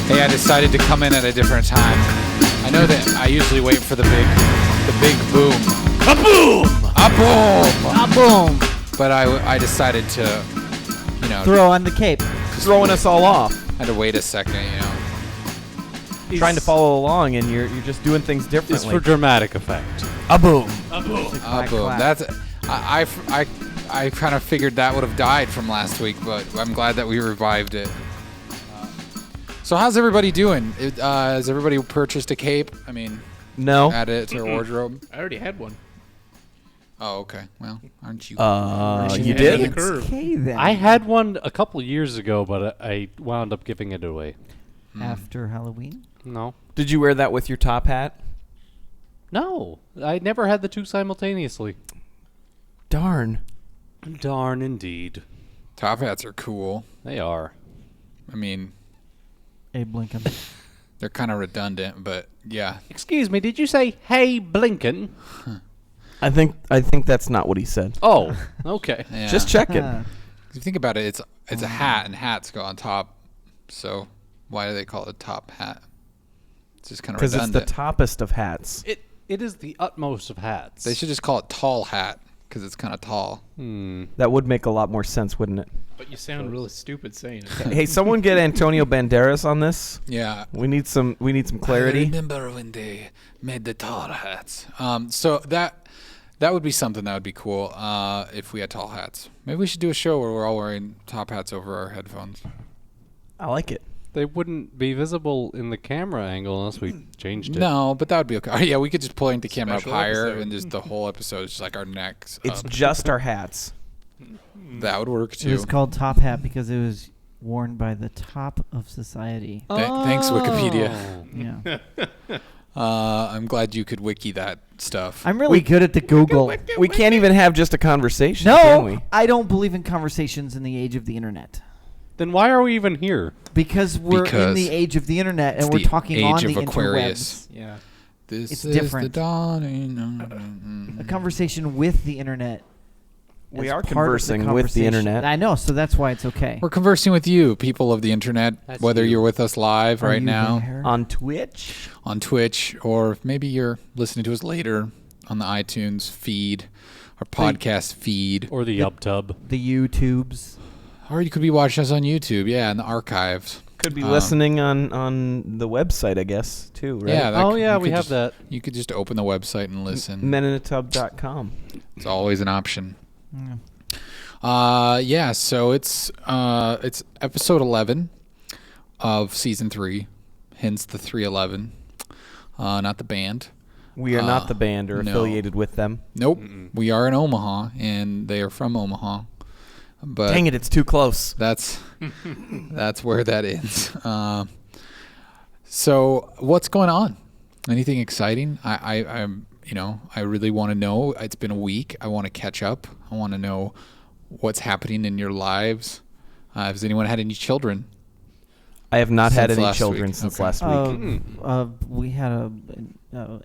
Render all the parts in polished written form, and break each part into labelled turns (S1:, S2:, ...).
S1: Hey, I decided to come in at a different time. I know that I usually wait for the big boom.
S2: A boom!
S1: A boom!
S3: A boom!
S1: But I decided to,
S3: Throw on the cape.
S2: Throwing us all off.
S1: I had to wait a second,
S2: Trying to follow along, and you're just doing things differently.
S4: It's for dramatic effect.
S2: A boom.
S1: A
S3: Clack,
S1: boom.
S3: clack.
S1: That's I kind of figured that would have died from last week, but I'm glad that we revived it. So how's everybody doing? Has everybody purchased a cape? I mean,
S2: No.
S1: added it to their wardrobe?
S5: I already had one.
S1: Oh, okay. Well, aren't you?
S2: You
S5: Ahead
S2: did?
S5: of the curve.
S3: Okay, then.
S4: I had one a couple years ago, but I wound up giving it away.
S3: After Halloween?
S4: No.
S2: Did you wear that with your top hat?
S4: No. I never had the two simultaneously.
S2: Darn.
S4: Darn indeed.
S1: Top hats are cool.
S4: They are.
S1: I mean,
S3: Abe Lincoln.
S1: they're kind of redundant, but yeah.
S4: Excuse me, did you say, hey, Blinken?
S2: I think that's not what he said.
S4: Oh, okay.
S1: Yeah.
S2: Just checking.
S1: If you think about it, it's a hat, and hats go on top. So why do they call it a top hat? It's just kind of
S2: Because it's
S1: redundant.
S2: the toppest of hats.
S4: It is the utmost of hats.
S1: They should just call it tall hat because it's kind of tall.
S2: That would make a lot more sense, wouldn't it?
S5: But you sound really stupid saying it.
S2: Hey, someone get Antonio Banderas on this.
S1: Yeah.
S2: We need some
S1: I
S2: clarity.
S1: remember when they made the tall hats. So that would be something that would be cool if we had tall hats. Maybe we should do a show where we're all wearing top hats over our headphones.
S2: I like it.
S4: They wouldn't be visible in the camera angle unless we changed it.
S1: No, but that would be okay. Oh, yeah, we could just point the camera up
S5: Special
S1: higher
S5: episode.
S1: and just the whole episode is just like our necks.
S2: It's
S1: up.
S2: just our hats.
S1: That would work
S3: It
S1: too.
S3: was called Top Hat because it was worn by the top of society.
S1: Thanks, Wikipedia.
S3: Yeah.
S1: I'm glad you could wiki that stuff.
S3: I'm really good at the Google.
S2: We can't even have just a conversation, can we?
S3: No, I don't believe in conversations in the age of the internet.
S4: Then why are we even here?
S3: Because we're in
S1: Because
S3: the age of the internet and
S1: it's
S3: we're
S1: the
S3: talking
S1: age
S3: on
S1: of
S3: the
S1: Aquarius.
S3: interwebs.
S5: Yeah.
S1: This
S3: It's
S1: is
S3: different.
S1: the dawning.
S3: A conversation with the internet.
S2: We
S3: as
S2: are
S3: part of
S2: conversing with the
S3: conversation.
S2: internet.
S3: I know, so that's why it's okay.
S1: We're conversing with you, people of the internet,
S4: That's
S1: whether
S4: you.
S1: you're with us live
S3: Are
S1: right
S3: you
S1: now
S3: there?
S2: On Twitch?
S1: on Twitch, or maybe you're listening to us later on the iTunes feed, our podcast feed,
S4: Or the UpTub.
S3: The YouTubes.
S1: or you could be watching us on YouTube, yeah, in the archives.
S2: Could be listening on the website, I guess, too, right?
S1: Yeah,
S4: Oh, yeah,
S1: you
S4: we
S1: could
S4: have
S1: just-
S4: that.
S1: You could just open the website and listen.
S2: meninatub.com.
S1: It's always an option.
S3: Yeah.
S1: Yeah, so it's episode 11 of season 3, hence the 311. Not the band.
S2: We are not the band or
S1: no.
S2: affiliated with them.
S1: Nope. We are in Omaha, and they are from Omaha. But
S2: Dang it, it's too close.
S1: that's where that is. So what's going on? Anything exciting? I'm I really want to know. It's been a week. I want to catch up. I want to know what's happening in your lives. Has anyone had any children?
S2: I have not had
S1: Since
S2: any
S1: last
S2: children
S1: week.
S2: since
S1: Okay.
S2: last week.
S3: We had an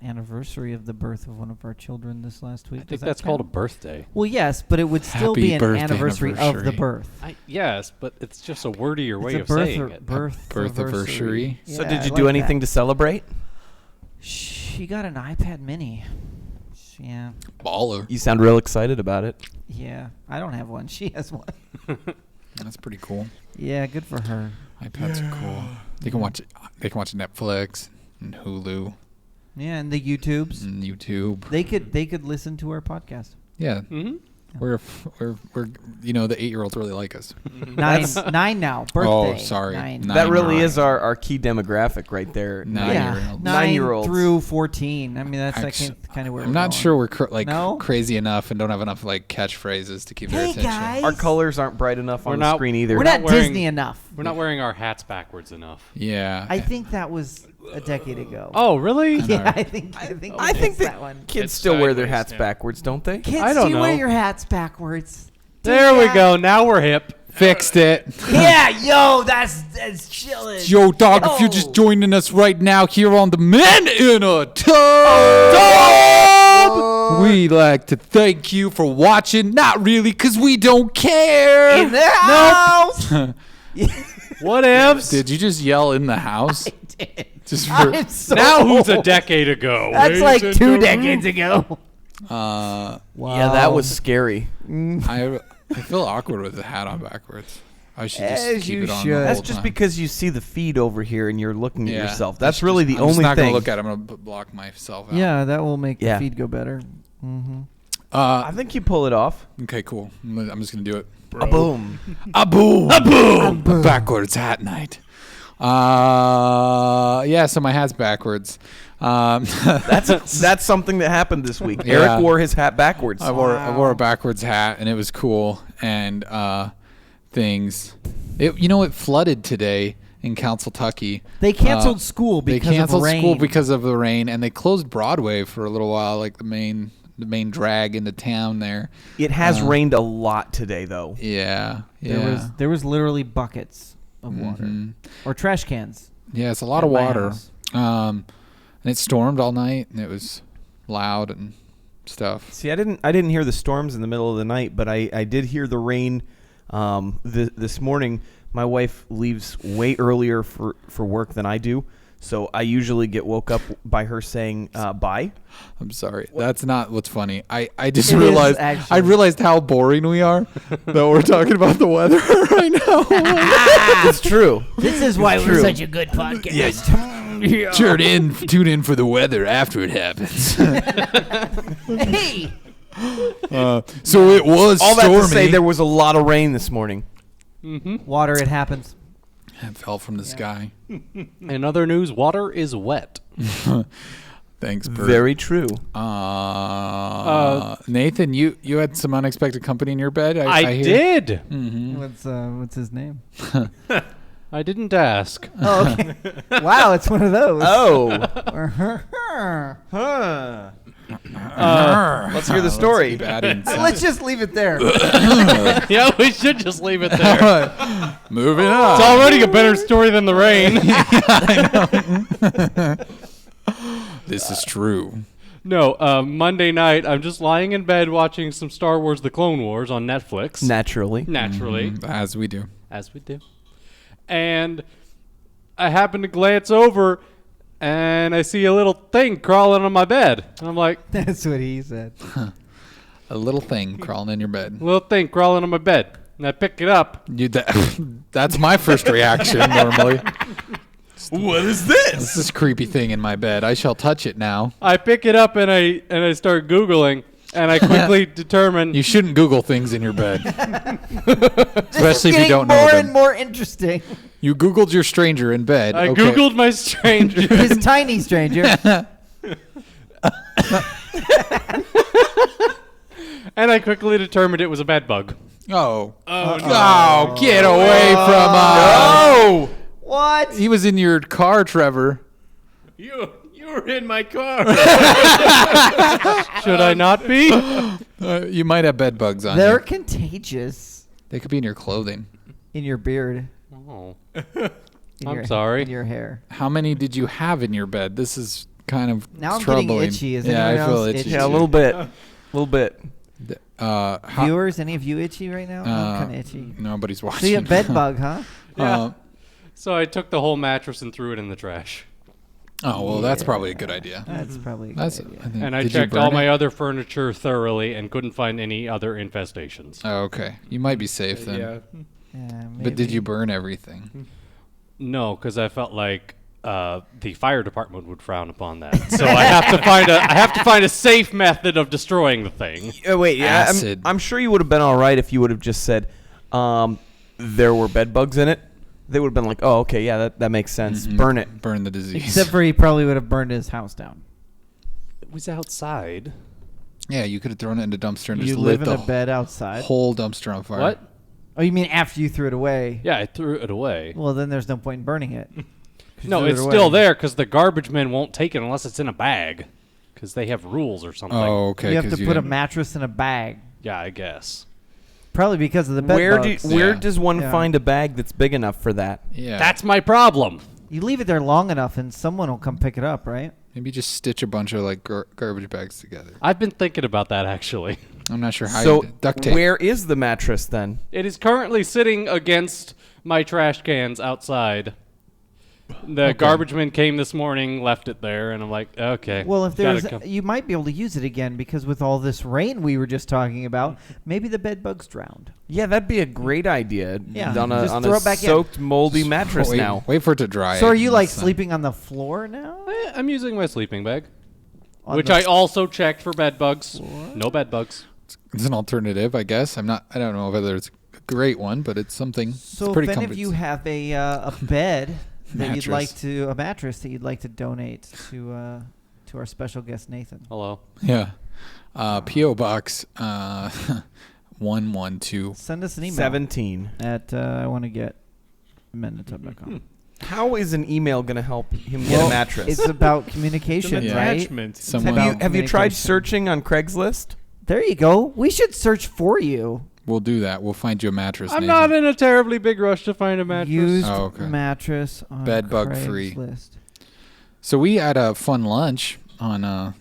S3: anniversary of the birth of one of our children this last week.
S4: I think that's called a
S3: count?
S4: birthday.
S3: Well, yes, but it would still
S1: Happy
S3: be an
S1: birth
S3: anniversary of the
S1: anniversary.
S3: birth.
S4: Yes, but it's just a wordier way
S3: It's a
S4: of
S3: birth
S4: saying
S3: or-
S4: it.
S3: birth
S1: Birth-iversary.
S2: So
S3: Yeah,
S2: did
S3: I
S2: you
S3: like
S2: do
S3: that.
S2: anything to celebrate?
S3: She got an iPad Mini. Yeah,
S1: Baller.
S2: You sound real excited about it.
S3: yeah. I don't have one. She has one.
S1: That's pretty cool.
S3: Yeah, good for her.
S1: iPads are cool. They can watch. They can watch Netflix and Hulu
S3: Yeah, and the YouTubes.
S1: and YouTube.
S3: They could listen to our podcast.
S1: Yeah,
S4: Mm-hmm.
S1: we're the 8-year-olds really like us.
S3: Nine now. Birthday.
S1: Oh, sorry.
S3: Nine.
S2: That really
S1: 9-year-old.
S2: is our key demographic right there.
S3: Yeah,
S1: 9-year-olds.
S2: 9-year-olds.
S3: through 14. I mean, that's
S1: Actu-
S3: kind of where
S1: I'm
S3: we're
S1: not
S3: going.
S1: sure we're
S3: No?
S1: crazy enough and don't have enough catchphrases to keep their
S3: Hey,
S1: attention.
S3: guys.
S2: Our colors aren't bright enough
S4: We're
S2: on the
S4: not-
S2: screen either.
S3: We're
S4: not
S3: not
S4: wearing-
S3: Disney enough.
S4: We're not wearing our hats backwards enough.
S1: Yeah.
S3: I think that was a decade ago.
S4: Oh, really?
S3: yeah, I think
S2: I
S3: we
S2: think
S3: fixed that one.
S2: Kids
S5: It's
S2: still wear their
S5: sideways
S2: hats
S5: now.
S2: backwards, don't they?
S3: Kids,
S4: I don't
S3: do you wear
S4: know.
S3: your hats backwards?
S4: There we
S3: Yeah.
S4: go. Now we're hip.
S1: Fixed it.
S3: Yeah, yo, that's chilling.
S1: Yo, dog, if you're just joining us right now here on the Men in a Tub. We'd like to thank you for watching. Not really, because we don't care.
S3: In the house.
S4: What ifs?
S1: Did you just yell in the house?
S3: I did.
S1: Just for,
S3: I'm so
S4: Now who's a
S3: old.
S4: decade ago?
S3: That's like 2 decades ago.
S1: uh,
S3: Wow.
S2: Yeah, that was scary.
S1: I feel awkward with the hat on backwards. I should just
S3: As
S1: keep
S3: you
S1: it on
S3: should.
S1: the
S2: That's
S1: whole
S2: just
S1: time.
S2: because you see the feed over here and you're looking at
S1: Yeah.
S2: yourself. That's really the
S1: I'm
S2: only
S1: just not
S2: thing.
S1: gonna look at it. I'm gonna block myself out.
S3: Yeah, that will make
S2: Yeah.
S3: the feed go better. Mm-hmm.
S2: I think you pull it off.
S1: Okay, cool. I'm just gonna do it.
S2: A boom.
S1: A boom. A boom. Backwards hat night. Yeah. So my hat's backwards.
S2: That's something that happened this week.
S1: Yeah.
S2: Eric wore his hat backwards.
S1: I wore a backwards hat and it was cool. And things. It flooded today in Counciltucky.
S3: They canceled school because
S1: They canceled
S3: of rain.
S1: school because of the rain, and they closed Broadway for a little while, like the main drag into town there.
S2: It has rained a lot today, though.
S1: Yeah. Yeah.
S3: There was literally buckets of water
S1: Mhm.
S3: or trash cans.
S1: Yeah, it's a lot
S3: at
S1: of
S3: my
S1: water.
S3: house.
S1: And it stormed all night, and it was loud and stuff.
S2: See, I didn't hear the storms in the middle of the night, but I did hear the rain this morning. My wife leaves way earlier for work than I do, so I usually get woke up by her saying bye.
S1: I'm sorry. That's not what's funny. I just
S3: It is,
S1: realized
S3: actually.
S1: I realized how boring we are that we're talking about the weather right now.
S2: It's true.
S3: This is why
S2: we're such
S3: a good podcast.
S1: Tune in for the weather after it happens.
S3: Hey,
S1: So it was
S2: All that
S1: stormy.
S2: to say, there was a lot of rain this morning.
S3: water, it happens.
S1: It fell from the sky.
S4: In other news, water is wet.
S1: Thanks, Bert.
S2: Very true.
S1: Nathan, you had some unexpected company in your bed.
S4: I
S1: hear.
S4: did.
S3: What's his name?
S4: I didn't ask.
S3: Oh, okay. Wow, it's one of those.
S2: Oh.
S3: Huh.
S2: Let's hear the story.
S1: Keep adding
S3: Let's just leave it there.
S4: Yeah, we should just leave it there.
S1: Moving on.
S4: It's already a better story than the rain.
S1: This is true.
S4: No, Monday night, I'm just lying in bed watching some Star Wars The Clone Wars on Netflix.
S2: Naturally.
S4: Naturally,
S1: As we do.
S4: as we do. And I happen to glance over, and I see a little thing crawling on my bed. And I'm like,
S3: That's what he said.
S1: A little thing crawling in your bed.
S4: little thing crawling on my bed. And I pick it up.
S1: That's my first reaction normally.
S2: What is this?
S1: This is creepy thing in my bed. I shall touch it now.
S4: I pick it up and I start Googling, and I quickly determine
S1: You shouldn't Google things in your bed. Especially if you
S3: Getting
S1: don't know
S3: more
S1: them.
S3: and more interesting.
S1: You Googled your stranger in bed.
S4: I
S1: Okay.
S4: Googled my stranger.
S3: His tiny stranger.
S4: And I quickly determined it was a bed bug.
S1: Oh.
S4: Oh, no.
S1: Oh, get away from us.
S2: Oh!
S3: What?
S1: He was in your car, Trevor.
S5: You were in my car.
S4: Should I not be?
S1: You might have bed bugs on
S3: They're
S1: you.
S3: contagious
S1: They could be in your clothing.
S3: in your beard.
S4: Oh.
S3: In
S4: I'm
S3: your,
S4: sorry.
S3: In your hair.
S1: How many did you have in your bed? This is kind of
S3: Now I'm getting
S1: troubling.
S3: itchy. Is
S1: yeah, I
S3: anyone
S1: feel
S3: else
S1: itchy.
S3: itchy?
S2: Yeah, a little bit. A little bit.
S3: Viewers, any of you itchy right now? I'm kind of itchy.
S1: Nobody's watching.
S3: So you have bed bug, huh?
S4: Yeah. So I took the whole mattress and threw it in the trash.
S1: Oh well, that's probably a good idea.
S3: That's probably a good
S1: That's.
S3: idea.
S1: I think,
S4: And I
S1: did you
S4: checked
S1: burn
S4: all
S1: it?
S4: my other furniture thoroughly and couldn't find any other infestations.
S1: Oh, okay. You might be safe then.
S5: Yeah.
S3: Yeah,
S1: But did you
S3: maybe.
S1: burn everything?
S4: No, because I felt like the fire department would frown upon that. So I have to find a safe method of destroying the thing.
S2: Wait, yeah,
S1: Acid.
S2: I'm sure you would have been all right if you would have just said there were bed bugs in it. They would have been like, oh, okay, yeah, that makes sense.
S1: Mhm.
S2: Burn it.
S1: Burn the disease.
S3: Except for he probably would have burned his house down.
S4: It was outside.
S1: Yeah, you could have thrown it in a dumpster and
S3: You
S1: just
S3: live
S1: lit
S3: in
S1: the
S3: a bed outside.
S1: whole dumpster on fire.
S4: What?
S3: Oh, you mean after you threw it away?
S4: Yeah, I threw it away.
S3: Well, then there's no point in burning it. 'Cause you
S4: No,
S3: threw it
S4: it's
S3: away.
S4: still there because the garbage men won't take it unless it's in a bag. Because they have rules or something.
S1: Oh, okay.
S3: You have
S1: 'cause
S3: to put a
S1: didn't-
S3: mattress in a bag.
S4: Yeah, I guess.
S3: Probably because of the bed
S2: Where
S3: bugs.
S2: where
S1: Yeah.
S2: does one
S3: Yeah.
S2: find a bag that's big enough for that?
S1: Yeah.
S4: That's my problem.
S3: You leave it there long enough and someone will come pick it up, right?
S1: Maybe just stitch a bunch of like garbage bags together.
S4: I've been thinking about that actually.
S1: I'm not sure how.
S2: So
S1: Duct tape.
S2: where is the mattress then?
S4: It is currently sitting against my trash cans outside. The garbage man came this morning, left it there, and I'm like, okay.
S3: Well, if
S4: gotta
S3: there's,
S4: come.
S3: you might be able to use it again because with all this rain we were just talking about, maybe the bed bugs drowned.
S2: Yeah, that'd be a great idea.
S3: Yeah,
S2: on a,
S3: just
S2: on
S3: throw
S2: a
S3: it back in.
S2: soaked, moldy mattress
S1: wait,
S2: now.
S1: Wait for it to dry.
S3: So are
S1: it
S3: you
S1: in
S3: like
S1: the sun.
S3: sleeping on the floor now?
S4: I'm using my sleeping bag,
S3: On
S4: which
S3: the-
S4: I also checked for bed bugs. No bed bugs.
S1: It's an alternative, I guess. I don't know whether it's a great one, but it's something.
S3: So
S1: it's pretty
S3: if any of
S1: comforting.
S3: you have a bed that you'd like
S1: Mattress.
S3: to, a mattress that you'd like to donate to our special guest Nathan.
S4: Hello.
S1: Yeah. P.O. Box 112.
S3: Send us an email
S2: 17.
S3: at I want to get mendotub.com.
S2: How is an email going to help him get a mattress?
S3: It's about
S5: Some
S3: communication,
S1: Yeah.
S3: right?
S5: attachment.
S1: Someone,
S2: Have you tried
S3: communication.
S2: searching on Craigslist?
S3: There you go. We should search for you.
S1: we'll do that. We'll find you a mattress.
S4: I'm
S1: Nathan.
S4: not in a terribly big rush to find a mattress.
S3: Used
S1: Oh, okay.
S3: mattress on
S1: Bed bug free.
S3: Craigslist.
S1: So we had a fun lunch on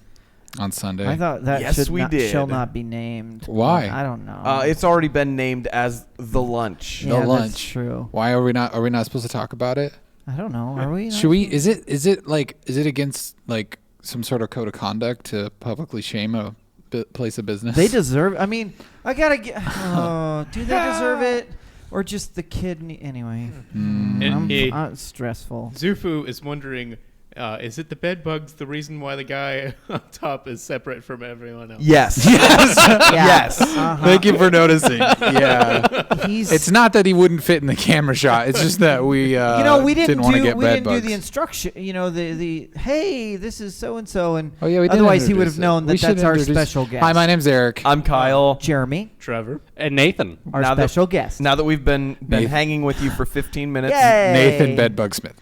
S1: Sunday.
S3: I thought that
S2: Yes, we did.
S3: shall not be named.
S1: Why?
S3: I don't know.
S2: It's already been named as the lunch.
S1: The
S3: yeah, that's
S1: lunch.
S3: true.
S1: Why are we not? Are we not supposed to talk about it?
S3: I don't know. Are we?
S1: Should we? Is it against like some sort of code of conduct to publicly shame a place of business?
S3: They deserve. I mean, I gotta get. Do they deserve it, or just the kid? Anyway, I'm stressful.
S5: Zufu is wondering, is it the bed bugs the reason why the guy on top is separate from everyone else?
S2: Yes.
S3: Yes.
S1: Thank you for noticing.
S2: Yeah.
S3: He's.
S1: It's not that he wouldn't fit in the camera shot. It's just that we
S3: we didn't
S1: want to
S3: do
S1: get
S3: we
S1: bed
S3: didn't
S1: bugs.
S3: do the instruction. The hey, this is so and so, and
S1: Oh yeah, we did.
S3: otherwise he
S1: introduce
S3: would have
S1: it.
S3: known
S1: We
S3: that
S1: should
S3: that's our
S1: introduce-
S3: special guest.
S1: Hi, my name's Eric.
S2: I'm Kyle.
S3: Jeremy,
S5: Trevor.
S4: And Nathan.
S3: our
S2: Now that-
S3: special guest.
S2: Now that we've been
S1: Nathan.
S2: hanging with you for 15 minutes,
S3: Yay!
S1: Nathan Bedbug Smith.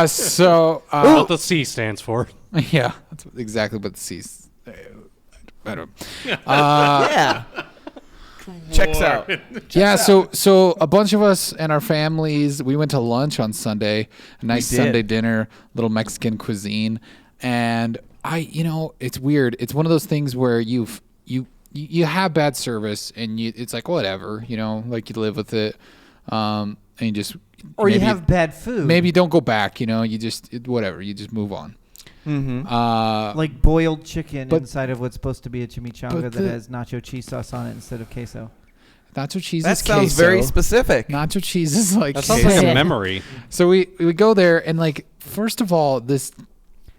S1: So
S4: What the C stands for.
S1: yeah, that's exactly what the C's. I don't.
S3: Yeah.
S2: checks out.
S1: Yeah, so a bunch of us and our families, we went to lunch on Sunday, a nice
S2: did.
S1: Sunday dinner, little Mexican cuisine, and it's weird. It's one of those things where you have bad service and it's like whatever, like you live with it, and you just
S3: Or you
S1: maybe-
S3: have bad food.
S1: maybe you don't go back, you just whatever, you just move on.
S2: Mm-hmm.
S3: like boiled chicken
S1: but-
S3: inside of what's supposed to be a chimichanga
S1: but
S3: that has nacho cheese sauce on it instead of queso.
S1: Nacho cheese
S2: That
S1: is
S2: sounds
S1: queso.
S2: very specific.
S1: Nacho cheese is like
S4: That sounds
S1: queso.
S4: like
S3: Yeah.
S4: a memory.
S1: So we go there and like first of all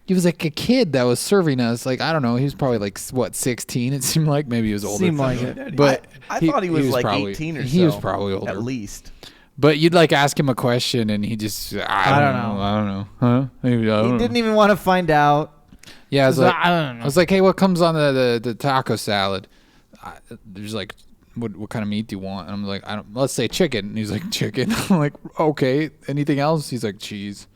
S1: he was like a kid that was serving us, like I don't know, he was probably like 16 it seemed like, maybe he was older.
S3: Seemed like it.
S1: But
S2: I thought he was like
S1: probably,
S2: 18 or so.
S1: He was probably older.
S2: At least.
S1: But you'd like ask him a question and he just I don't know. Huh? Maybe I
S3: He
S1: don't
S3: didn't
S1: know.
S3: even want to find out.
S1: Yeah, I was like
S3: I don't know.
S1: I was like, "Hey, what comes on the taco salad?" There's like what kind of meat do you want? And I'm like, let's say chicken. And he's like, chicken. I'm like, okay. Anything else? He's like, cheese.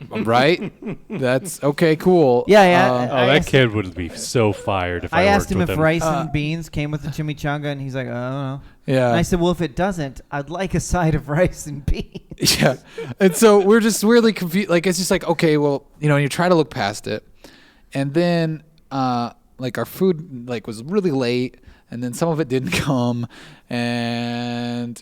S1: Right? That's okay. Cool.
S3: Yeah, yeah.
S1: Uh,
S4: Oh,
S3: I
S4: that
S3: asked-
S4: kid would be so fired if I,
S3: I asked
S4: worked
S3: him
S4: with
S3: if
S4: him.
S3: rice and beans came with the chimichanga, and he's like, I don't know.
S1: yeah.
S3: And I said, well, if it doesn't, I'd like a side of rice and beans.
S1: Yeah. And so we're just weirdly confused. Like, it's just like, okay, well, you try to look past it. And then, like, our food, like, was really late. And then some of it didn't come. And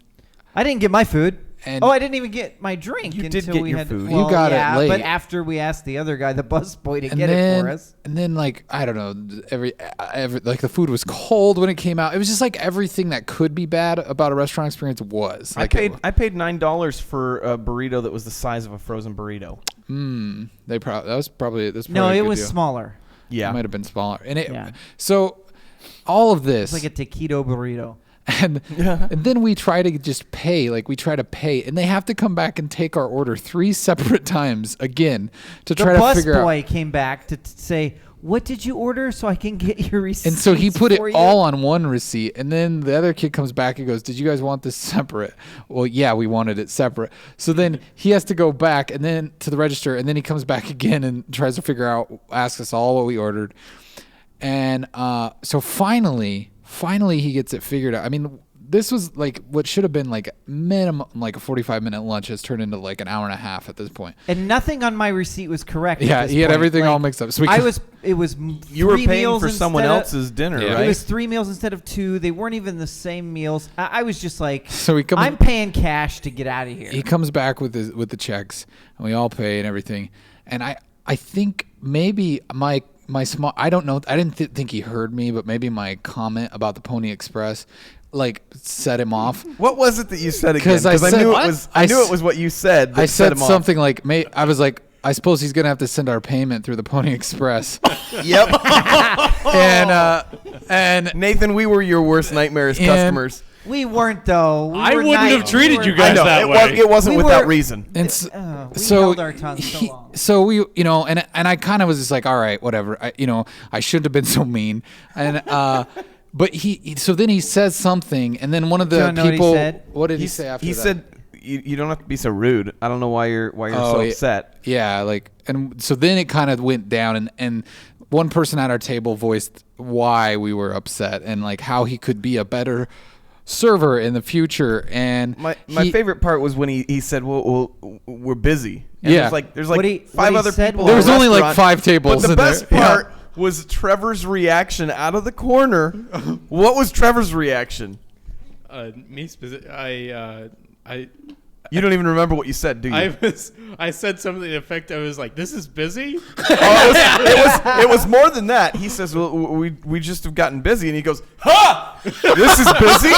S3: I didn't get my food.
S1: And-
S3: I didn't even get my drink
S2: You
S3: until
S2: did get
S3: we
S2: your
S3: had
S2: food.
S3: To,
S2: You
S3: well,
S1: got it
S3: yeah,
S1: late.
S3: but after we asked the other guy, the busboy, to
S1: and
S3: get
S1: then,
S3: it for us.
S1: And then, like, I don't know, every like the food was cold when it came out. It was just like everything that could be bad about a restaurant experience was.
S2: I
S1: Like,
S2: paid $9 for a burrito that was the size of a frozen burrito.
S1: that was probably a
S3: No, it
S1: good
S3: was
S1: deal.
S3: smaller.
S2: Yeah.
S1: It might have been smaller. And
S3: Yeah.
S1: so all of this
S3: It's like a taquito burrito.
S1: and then we try to just pay, and they have to come back and take our order 3 separate times again to
S3: The
S1: try to figure out.
S3: busboy came back to say, what did you order so I can get your receipt?
S1: And so he put it all on one receipt, and then the other kid comes back and goes, "Did you guys want this separate?" Well, yeah, we wanted it separate. So then he has to go back and then to the register, and then he comes back again and tries to figure out, asks us all what we ordered, and so finally he gets it figured out. I mean, this was like what should have been like minimum like a 45-minute lunch has turned into like an hour and a half at this point.
S3: And nothing on my receipt was correct.
S1: Yeah,
S3: at this
S1: he had
S3: point.
S1: everything
S3: Like,
S1: all mixed up. So
S3: it was
S2: You were
S3: 3
S2: paying
S3: meals
S2: for someone
S3: instead of-
S2: else's dinner,
S1: Yeah.
S2: right?
S3: It was 3 meals instead of 2. They weren't even the same meals. I was just like,
S1: So he comes.
S3: I'm paying cash to get out of here.
S1: He comes back with the checks, and we all pay and everything. And I think maybe my small, I don't know, I didn't think he heard me, but maybe my comment about the Pony Express like set him off.
S2: What was it that you said again?
S1: 'Cause I
S2: Because I
S1: said-
S2: knew
S1: what?
S2: it was. I knew it was what you said. That
S1: I
S2: set
S1: said
S2: him off.
S1: something like, I was like, I suppose he's gonna have to send our payment through the Pony Express.
S2: Yep.
S1: and
S2: Nathan, we were your worst nightmare as
S1: And-
S2: customers.
S3: We weren't though. We
S4: I
S3: were
S4: wouldn't
S3: nice.
S4: have treated
S3: We
S4: you
S3: were-
S4: guys
S2: I know
S4: that
S2: it,
S4: way.
S2: it wasn't
S3: We
S2: without
S3: were-
S2: reason.
S1: and
S3: we held our tongues so long.
S1: so we, and I kind of was just like, all right, whatever. I shouldn't have been so mean. And but so then he says something, and then one of
S3: Do you
S1: the
S3: wanna know what he
S1: people,
S3: said?
S1: what did he say after
S2: He
S1: that?
S2: said, "You don't have to be so rude. I don't know why you're
S1: Oh,
S2: so
S1: yeah.
S2: upset."
S1: Yeah, like, and so then it kind of went down, and one person at our table voiced why we were upset and like how he could be a better server in the future. And
S2: My favorite part was when he said, "Well, we're busy." And
S1: Yeah.
S2: there's
S3: What
S2: like
S3: he
S2: 5 other
S3: said
S2: people.
S3: was-
S1: There
S2: in
S1: was
S2: the
S1: only like
S2: restaurant.
S1: 5 tables
S2: But the
S1: in
S2: best
S1: there.
S2: part was Trevor's reaction out of the corner. What was Trevor's reaction?
S5: Me specific.
S2: You don't even remember what you said, do you?
S5: I said something to the effect. I was like, "This is busy."
S2: It was more than that. He says, "Well, we just have gotten busy," and he goes, "Ha! This is busy."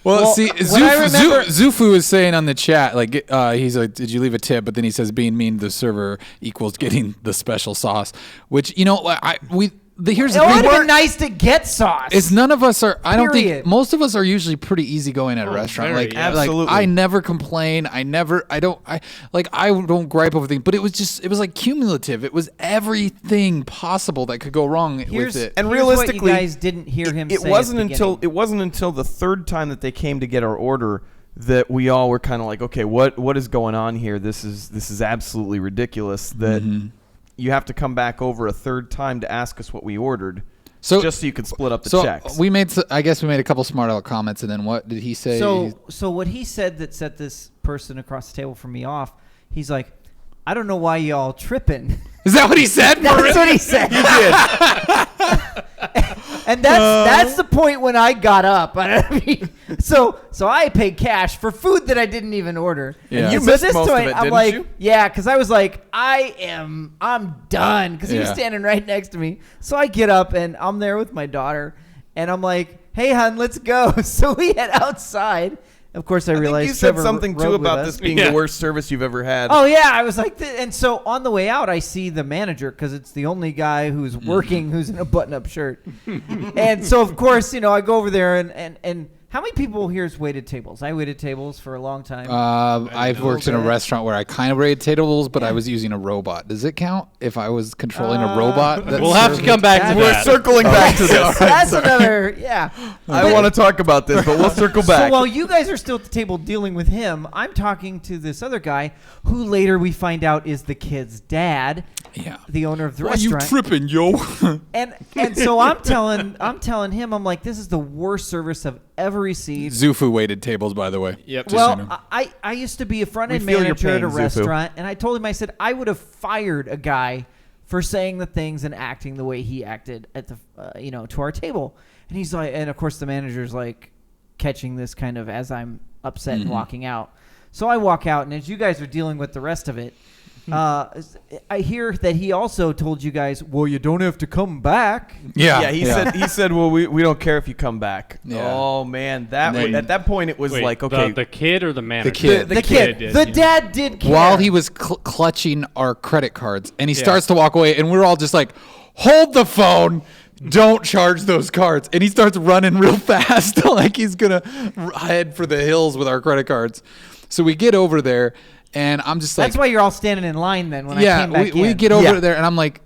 S1: Well, see,
S3: what I remember-
S1: Zufu is saying on the chat, like, he's like, "Did you leave a tip?" But then he says, "Being mean to the server equals getting the special sauce," which here's
S3: It
S1: the
S3: would
S1: thing.
S3: have been nice to get sauce.
S1: Is none of us are. I don't think
S3: Period.
S1: most of us are usually pretty easygoing at a restaurant.
S5: very,
S1: Like,
S5: yeah.
S2: Absolutely.
S1: I never complain. I don't gripe over things. But it was like cumulative. It was everything possible that could go wrong with it.
S2: And
S3: Here's
S2: realistically,
S3: what you guys didn't hear him
S2: it
S3: say at
S2: wasn't
S3: the
S2: until
S3: beginning.
S2: the third time that they came to get our order that we all were kind of like, okay, what is going on here? This is absolutely ridiculous that you have to come back over a third time to ask us what we ordered.
S1: So
S2: just so you could split up the
S1: so
S2: checks.
S1: I guess we made a couple smart aleck comments, and then what did he say?
S3: So what he said that set this person across the table from me off, he's like, I don't know why y'all tripping.
S1: Is that what he said?
S3: That's what he said.
S2: You did.
S3: And that's the point when I got up. So I paid cash for food that I didn't even order.
S1: Yeah.
S2: You
S3: And
S2: missed
S3: this
S2: most of it,
S3: I'm
S2: didn't
S3: like,
S2: you?
S3: yeah, because I was like, I'm done, because he was
S1: Yeah.
S3: standing right next to me. So I get up and I'm there with my daughter, and I'm like, hey, hon, let's go. So we head outside. Of course, I
S2: I think
S3: realized
S2: you said
S3: Trevor
S2: something
S3: rode
S2: too
S3: with
S2: about
S3: us.
S2: this being
S4: Yeah.
S2: the worst service you've ever had.
S3: Oh yeah, I was like, and so on the way out, I see the manager because it's the only guy who's working who's in a button-up shirt, and so of course, I go over there and how many people here has waited tables? I waited tables for a long time.
S1: I've worked in a
S3: Okay.
S1: restaurant where I kind of rated tables, but I was using a robot. Does it count if I was controlling a robot? that
S4: We'll have to
S1: served-
S4: come back to
S2: We're
S4: that.
S2: circling back to this.
S3: That's another, yeah.
S2: I want to talk about this, but we'll circle back.
S3: So while you guys are still at the table dealing with him, I'm talking to this other guy who later we find out is the kid's dad,
S1: Yeah.
S3: the owner of the
S1: Why you
S3: restaurant.
S1: tripping, yo?
S3: And so I'm telling him, I'm like, this is the worst service I've ever received.
S1: Zufu waited tables, by the way.
S5: Yep.
S1: Just so you
S3: Well,
S1: know.
S3: I used to be a front end
S2: We feel your
S3: manager at
S2: pain,
S3: a
S2: Zufu.
S3: restaurant, and I told him, I said, I would have fired a guy for saying the things and acting the way he acted at the to our table. And he's like, and of course the manager's like catching this kind of as I'm upset and walking out. So I walk out, and as you guys are dealing with the rest of it, I hear that he also told you guys, well, you don't have to come back.
S1: Yeah.
S2: He said, well, we don't care if you come back.
S1: Yeah.
S2: Oh man,
S1: And then-
S2: at that point it was
S4: Wait,
S2: like, okay,
S4: the kid or the manager?
S1: kid.
S3: The kid.
S5: did,
S3: The
S5: yeah.
S3: dad did care.
S1: While he was clutching our credit cards, and he
S5: Yeah.
S1: starts to walk away, and we're all just like, hold the phone. Don't charge those cards. And he starts running real fast, like he's going to head for the hills with our credit cards. So we get over there, and I'm just like,
S3: That's why you're all standing in line then when I
S1: yeah,
S3: came back
S1: we
S3: in.
S1: get over
S2: Yeah.
S1: there, and I'm like,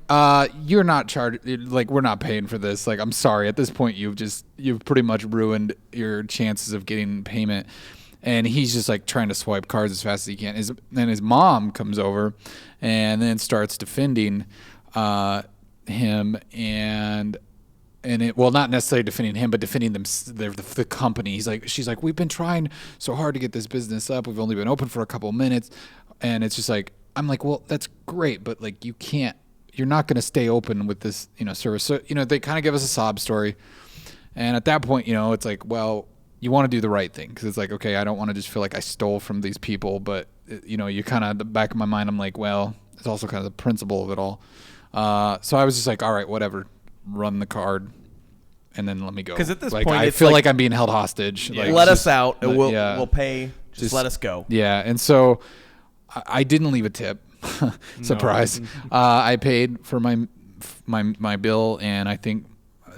S1: you're not charged. Like, we're not paying for this. Like, I'm sorry. At this point, you've pretty much ruined your chances of getting payment. And he's just like trying to swipe cards as fast as he can. Then his mom comes over, and then starts defending him, and and it, well, not necessarily defending him, but defending the company. She's like, we've been trying so hard to get this business up. We've only been open for a couple of minutes. And it's just like, I'm like, well, that's great, but like, you're not going to stay open with this, service. So, they kind of give us a sob story. And at that point, it's like, well, you want to do the right thing. Cause it's like, okay, I don't want to just feel like I stole from these people, but you kind of, the back of my mind, I'm like, well, it's also kind of the principle of it all. So I was just like, all right, whatever, run the card and then let me go.
S2: Because at this
S1: like,
S2: point,
S1: I
S2: it's
S1: feel
S2: like
S1: I'm being held hostage.
S5: Yeah.
S1: Like,
S2: let
S1: just
S2: us out and
S1: yeah.
S2: we'll pay. Just let us go.
S1: Yeah. And so I didn't leave a tip. Surprise. I paid for my bill, and I think,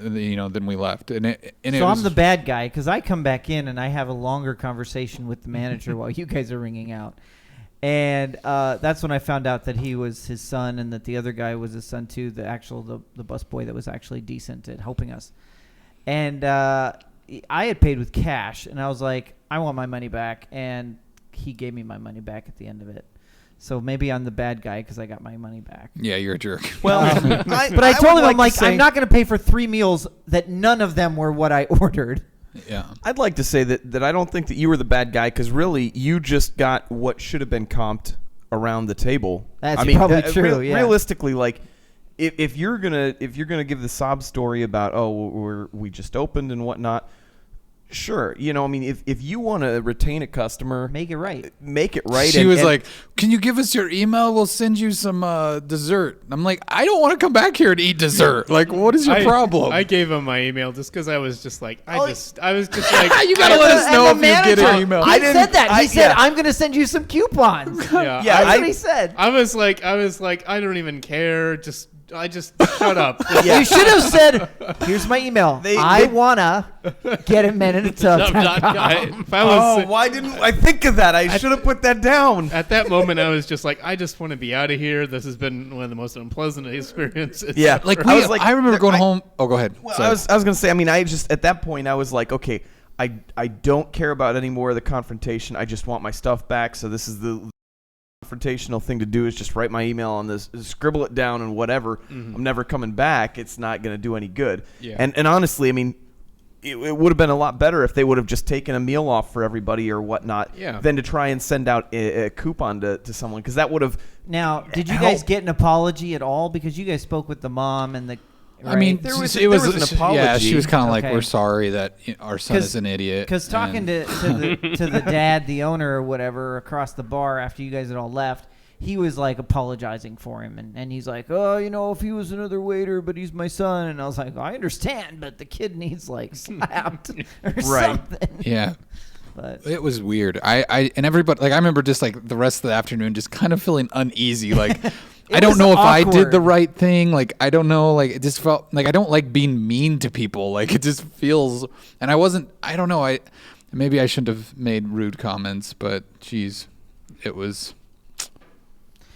S1: then we left. And
S3: so I'm the bad guy because I come back in and I have a longer conversation with the manager while you guys are ringing out. And that's when I found out that he was his son and that the other guy was his son too, the busboy that was actually decent at helping us. And I had paid with cash, and I was like, I want my money back. And he gave me my money back at the end of it. So maybe I'm the bad guy because I got my money back.
S1: Yeah, you're a jerk.
S2: Well,
S3: but I told him, I'm like,
S2: say,
S3: I'm not going to pay for 3 meals that none of them were what I ordered.
S1: Yeah.
S2: I'd like to say that I don't think that you were the bad guy because really you just got what should have been comped around the table.
S3: That's probably true. Yeah.
S2: Realistically, like if you're gonna give the sob story about we just opened and whatnot. Sure, if you want to retain a customer,
S3: make it right.
S1: She was like, "Can you give us your email? We'll send you some dessert." I'm like, "I don't want to come back here and eat dessert. Like, what is your problem?"
S5: I gave him my email just because I was just like, I was just like,
S1: you gotta let us know if you get an email.
S3: He said that. He said, "I'm going to send you some coupons."
S5: Yeah,
S3: that's what he said.
S5: I was like, I don't even care. I just shut up.
S3: You should have said, "Here's my email. I wanna get a minute at Tub.com."
S2: Why didn't I think of that? I should have put that down.
S5: At that moment, I was just like, I just want to be out of here. This has been one of the most unpleasant experiences.
S2: Yeah,
S1: like I remember going home. Oh, go ahead.
S2: Well, I was gonna say. I mean, I just at that point I was like, okay, I don't care about any more of the confrontation. I just want my stuff back. So this is the confrontational thing to do is just write my email on this, scribble it down and whatever. Mm-hmm. I'm never coming back. It's not going to do any good. Yeah. And honestly, I mean, it would have been a lot better if they would have just taken a meal off for everybody or whatnot than to try and send out a coupon to someone because that would have.
S3: Now, did you guys get an apology at all? Because you guys spoke with the mom and the. Right?
S1: I mean,
S2: there was
S1: an apology. Yeah, she was kind of like,
S3: okay.
S1: "We're sorry that our son is an idiot."
S3: Because talking to the dad, the owner or whatever, across the bar after you guys had all left, he was like apologizing for him, and he's like, "Oh, if he was another waiter, but he's my son," and I was like, "I understand, but the kid needs like slapped or something."
S1: Yeah.
S3: But
S1: it was weird. I and everybody, like, I remember just like the rest of the afternoon just kind of feeling uneasy, like. I don't know if I did the right thing. Like, I don't know. Like, it just felt like I don't like being mean to people. Like, it just feels. And I don't know. Maybe I shouldn't have made rude comments, but geez, it was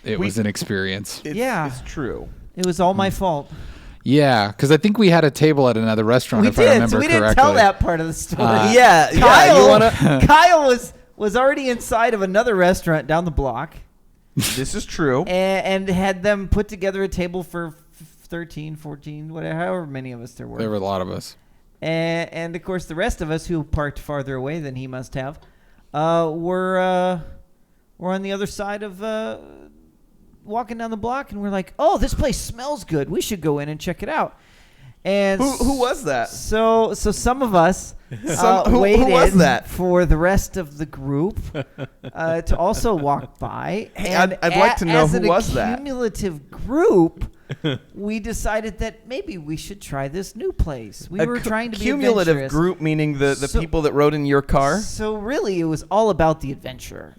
S1: an experience.
S2: It's true.
S3: It was all my fault.
S1: Yeah, because I think we had a table at another restaurant.
S3: We
S1: if
S3: did,
S1: I remember
S3: so we
S1: correctly.
S3: didn't tell that part of the story. Kyle was already inside of another restaurant down the block.
S2: This is true.
S3: And had them put together a table for 13, 14, whatever, however many of us there were.
S1: There were a lot of us.
S3: And of course, the rest of us who parked farther away than he must have were on the other side of walking down the block. And we're like, "Oh, this place smells good. We should go in and check it out." And
S2: who was that?
S3: So some of us waited
S2: who was that?
S3: for the rest of the group to also walk by.
S2: Hey,
S3: and
S2: I'd like to know who was that.
S3: As a cumulative group, we decided that maybe we should try this new place. We were trying to be
S2: cumulative
S3: adventurous.
S2: group, meaning the people that rode in your car.
S3: So really, it was all about the adventure.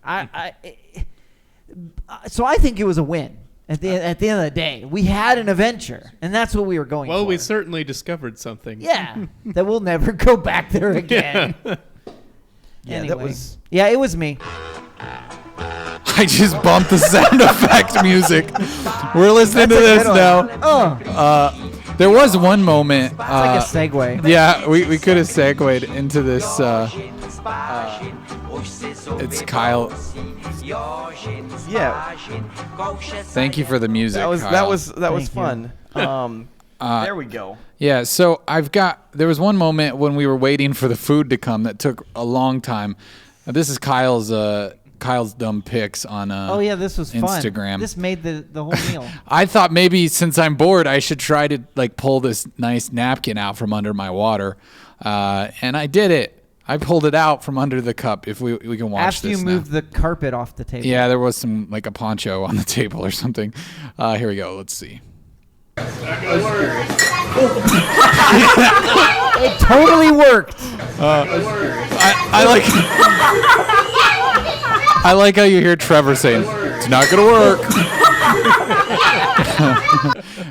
S3: So I think it was a win. At the end of the day, we had an adventure, and that's what we were going for.
S5: Well, we certainly discovered something.
S3: Yeah, that we'll never go back there again. Anyway. It was me.
S1: I just bumped the sound effect music. We're listening to this now. There was one moment.
S3: It's like a segue.
S1: Yeah, we could have segued into this. It's Kyle.
S2: Yeah.
S1: Thank you for the music.
S2: That was
S1: Kyle.
S2: that was fun. There we go.
S1: Yeah, so there was one moment when we were waiting for the food to come that took a long time. This is Kyle's dumb pics on
S3: Oh yeah, this was fun.
S1: Instagram.
S3: This made the whole meal.
S1: I thought maybe since I'm bored, I should try to like pull this nice napkin out from under my water, and I did it. I pulled it out from under the cup. If we can watch
S3: After
S1: this
S3: you
S1: now.
S3: moved the carpet off the table.
S1: Yeah, there was some like a poncho on the table or something. Here we go. Let's see.
S3: It totally worked.
S1: I like. I like how you hear Trevor saying, "It's not gonna work."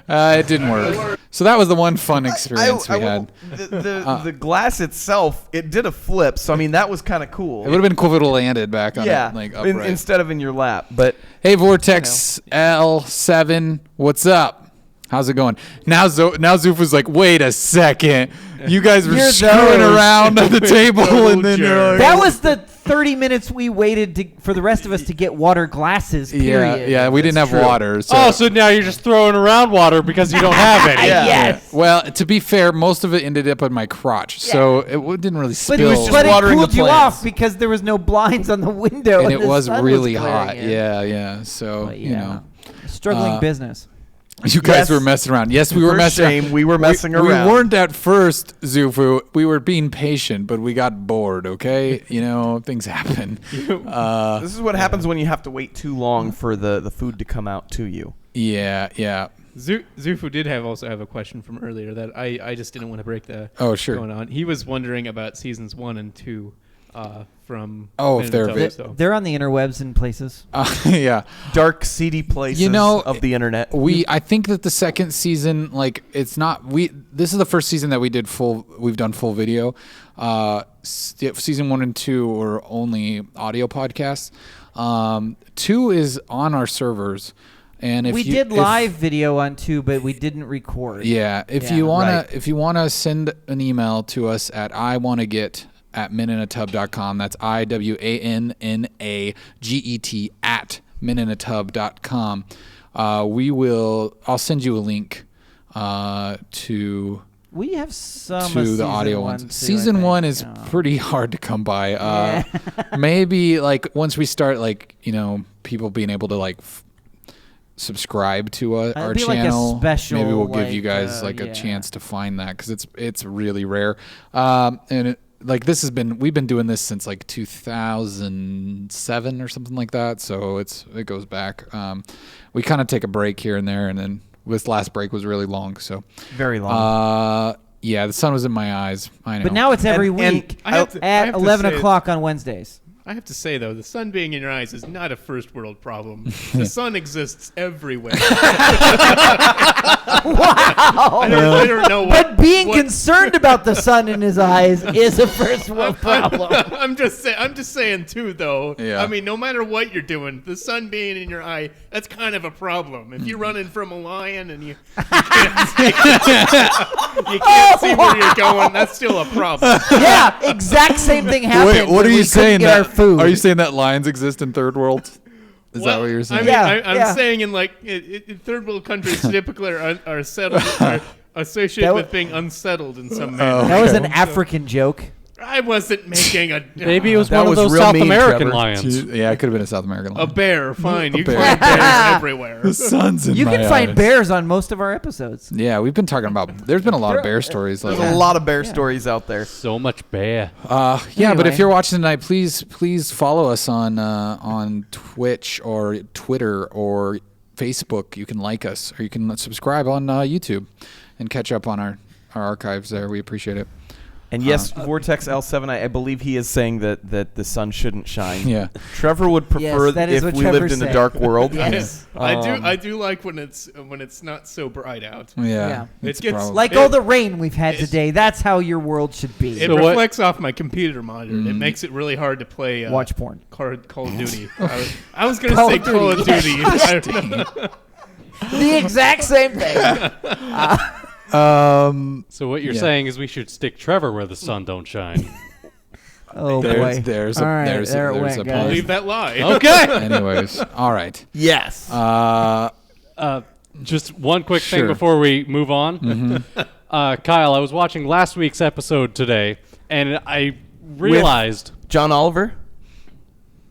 S1: It didn't work. So that was the one fun experience we had.
S2: The glass itself, it did a flip. So I mean, that was kind of cool.
S1: It would have been cool if it would have landed back on
S2: yeah,
S1: it, like upright.
S2: instead of in your lap. But
S1: Hey, Vortex L7, what's up? How's it going? Now Zufu's like, wait a second. You guys were
S3: You're
S1: screwing
S3: those.
S1: around at the table, and then you're like,
S3: That was the 30 minutes we waited for the rest of us to get water glasses. Period.
S1: yeah, we didn't have
S2: true.
S1: water. So.
S4: Oh, so now you're just throwing around water because you don't have any.
S2: Yeah.
S3: Yes.
S1: Well, to be fair, most of it ended up in my crotch, so it didn't really spill.
S3: But,
S2: was just
S3: but it
S2: watering the
S3: cooled you
S2: plants.
S3: off because there was no blinds on the window.
S1: and it
S3: the
S1: was
S3: sun
S1: really
S3: glaring
S1: hot.
S3: in.
S1: Yeah. So,
S3: But,
S1: you know.
S3: Struggling business.
S1: You guys
S2: Yes.
S1: were messing around. Yes, we were
S2: For
S1: messing
S2: shame,
S1: around.
S2: we were messing around.
S1: We weren't at first, Zufu. We were being patient, but we got bored, okay? You know, things happen.
S2: this is what happens when you have to wait too long for the food to come out to you.
S1: Yeah.
S5: Zufu did also have a question from earlier that I just didn't want to break the
S1: Oh, sure.
S5: going on. He was wondering about seasons 1 and 2 from
S1: Oh,
S5: Men
S1: if
S5: in
S1: they're
S5: the
S1: vi-
S5: Tub, so.
S3: They're on the interwebs and places.
S1: Yeah.
S2: Dark, seedy places of the internet.
S1: I think that the second season, like, it's not, this is the first season that we've done full video. Season 1 and 2 were only audio podcasts. 2 is on our servers. And if
S3: We did live video on 2, but we didn't record.
S1: Yeah, if
S3: Yeah.
S1: you wanna
S2: Right.
S1: if you wanna send an email to us at iwannaget@meninatub.com. That's IWANNAGET @meninatub.com. I'll send you a link to
S3: We have some
S1: to
S3: of
S1: the
S3: season
S1: audio
S3: one,
S1: ones.
S3: too,
S1: Season
S3: I think.
S1: 1 is pretty hard to come by. Maybe like once we start, like, you know, people being able to like subscribe to our
S3: be like a
S1: channel,
S3: special,
S1: maybe we'll give
S3: like,
S1: you guys like
S3: yeah.
S1: a chance to find that, because it's really rare. And like we've been doing this since like 2007 or something like that, so it goes back. We kind of take a break here and there, and then this last break was really long, so
S2: Very long.
S1: yeah, the sun was in my eyes. I know.
S3: But now it's every
S2: And
S3: week
S5: I have to
S3: at 11
S5: say-
S3: o'clock on Wednesdays.
S5: I have to say, though, the sun being in your eyes is not a first world problem. The sun exists everywhere.
S3: Wow.
S5: I don't know what.
S3: But being
S5: what-
S3: concerned about the sun in his eyes is a first world problem.
S5: I'm just saying too, though.
S1: Yeah.
S5: I mean, no matter what you're doing, the sun being in your eye, that's kind of a problem. If you're running from a lion and you can't see where you're going, that's still a problem.
S3: Yeah, exact same thing happened.
S1: Wait, what
S3: when
S1: are
S3: we
S1: you
S3: couldn't
S1: saying?
S3: Get our food.
S1: Are you saying that lions exist in third world? Is that what you're saying?
S5: I mean,
S3: Yeah,
S5: I'm
S3: yeah.
S5: saying in like in third world countries, typically are settled, are associated
S3: That
S5: with being unsettled in some manner.
S1: Oh.
S3: That was an
S5: So-
S3: African joke.
S5: I wasn't making a.
S4: Maybe it was
S2: That
S4: one
S2: was
S4: of those
S2: real
S4: South
S2: mean,
S4: American
S2: Trevor.
S4: lions.
S1: Yeah, it could have been a South American
S5: A
S1: lion.
S5: bear, fine. You
S1: bear.
S5: can find bears everywhere.
S1: The sun's in
S3: You
S1: my
S3: can find
S1: eyes.
S3: bears on most of our episodes.
S1: Yeah, we've been talking about. There's been a lot of
S3: There-
S1: bear stories.
S2: There's
S1: lately.
S2: a lot of bear stories out there.
S4: So much bear.
S1: Yeah, but
S3: Anyway.
S1: if you're watching tonight, please follow us on Twitch or Twitter or Facebook. You can like us, or you can subscribe on YouTube and catch up on our archives there. We appreciate it.
S2: And yes, Vortex L7, I believe he is saying that the sun shouldn't shine.
S1: Yeah.
S2: Trevor would prefer
S3: Yes, that is
S2: if
S3: what
S2: we
S3: Trevor
S2: lived in a
S3: said.
S2: dark world.
S3: Yes.
S5: I do like when it's not so bright out.
S1: Yeah.
S3: Yeah.
S1: It's
S5: It gets-
S1: probably-
S3: Like
S5: It-
S3: all the rain we've had
S5: it's-
S3: today. That's how your world should be.
S5: It
S4: So what-
S5: reflects off my computer monitor. It makes it really hard to play.
S3: Watch porn.
S5: Call of Duty. I was gonna
S3: Call
S5: say
S3: of
S5: Call of Duty.
S3: The exact same thing.
S4: So what you're
S1: Yeah.
S4: saying is we should stick Trevor where the sun don't shine.
S3: Oh
S1: There's-
S3: boy.
S1: there's a-
S3: All right,
S1: there's a-
S3: there it
S1: there's
S3: went,
S1: a
S3: guys.
S1: point.
S5: Leave that lie.
S4: Okay.
S1: Anyways, all right.
S2: Yes.
S4: Just one quick thing
S1: Sure.
S4: before we move on. Kyle, I was watching last week's episode today, and I realized
S2: John Oliver.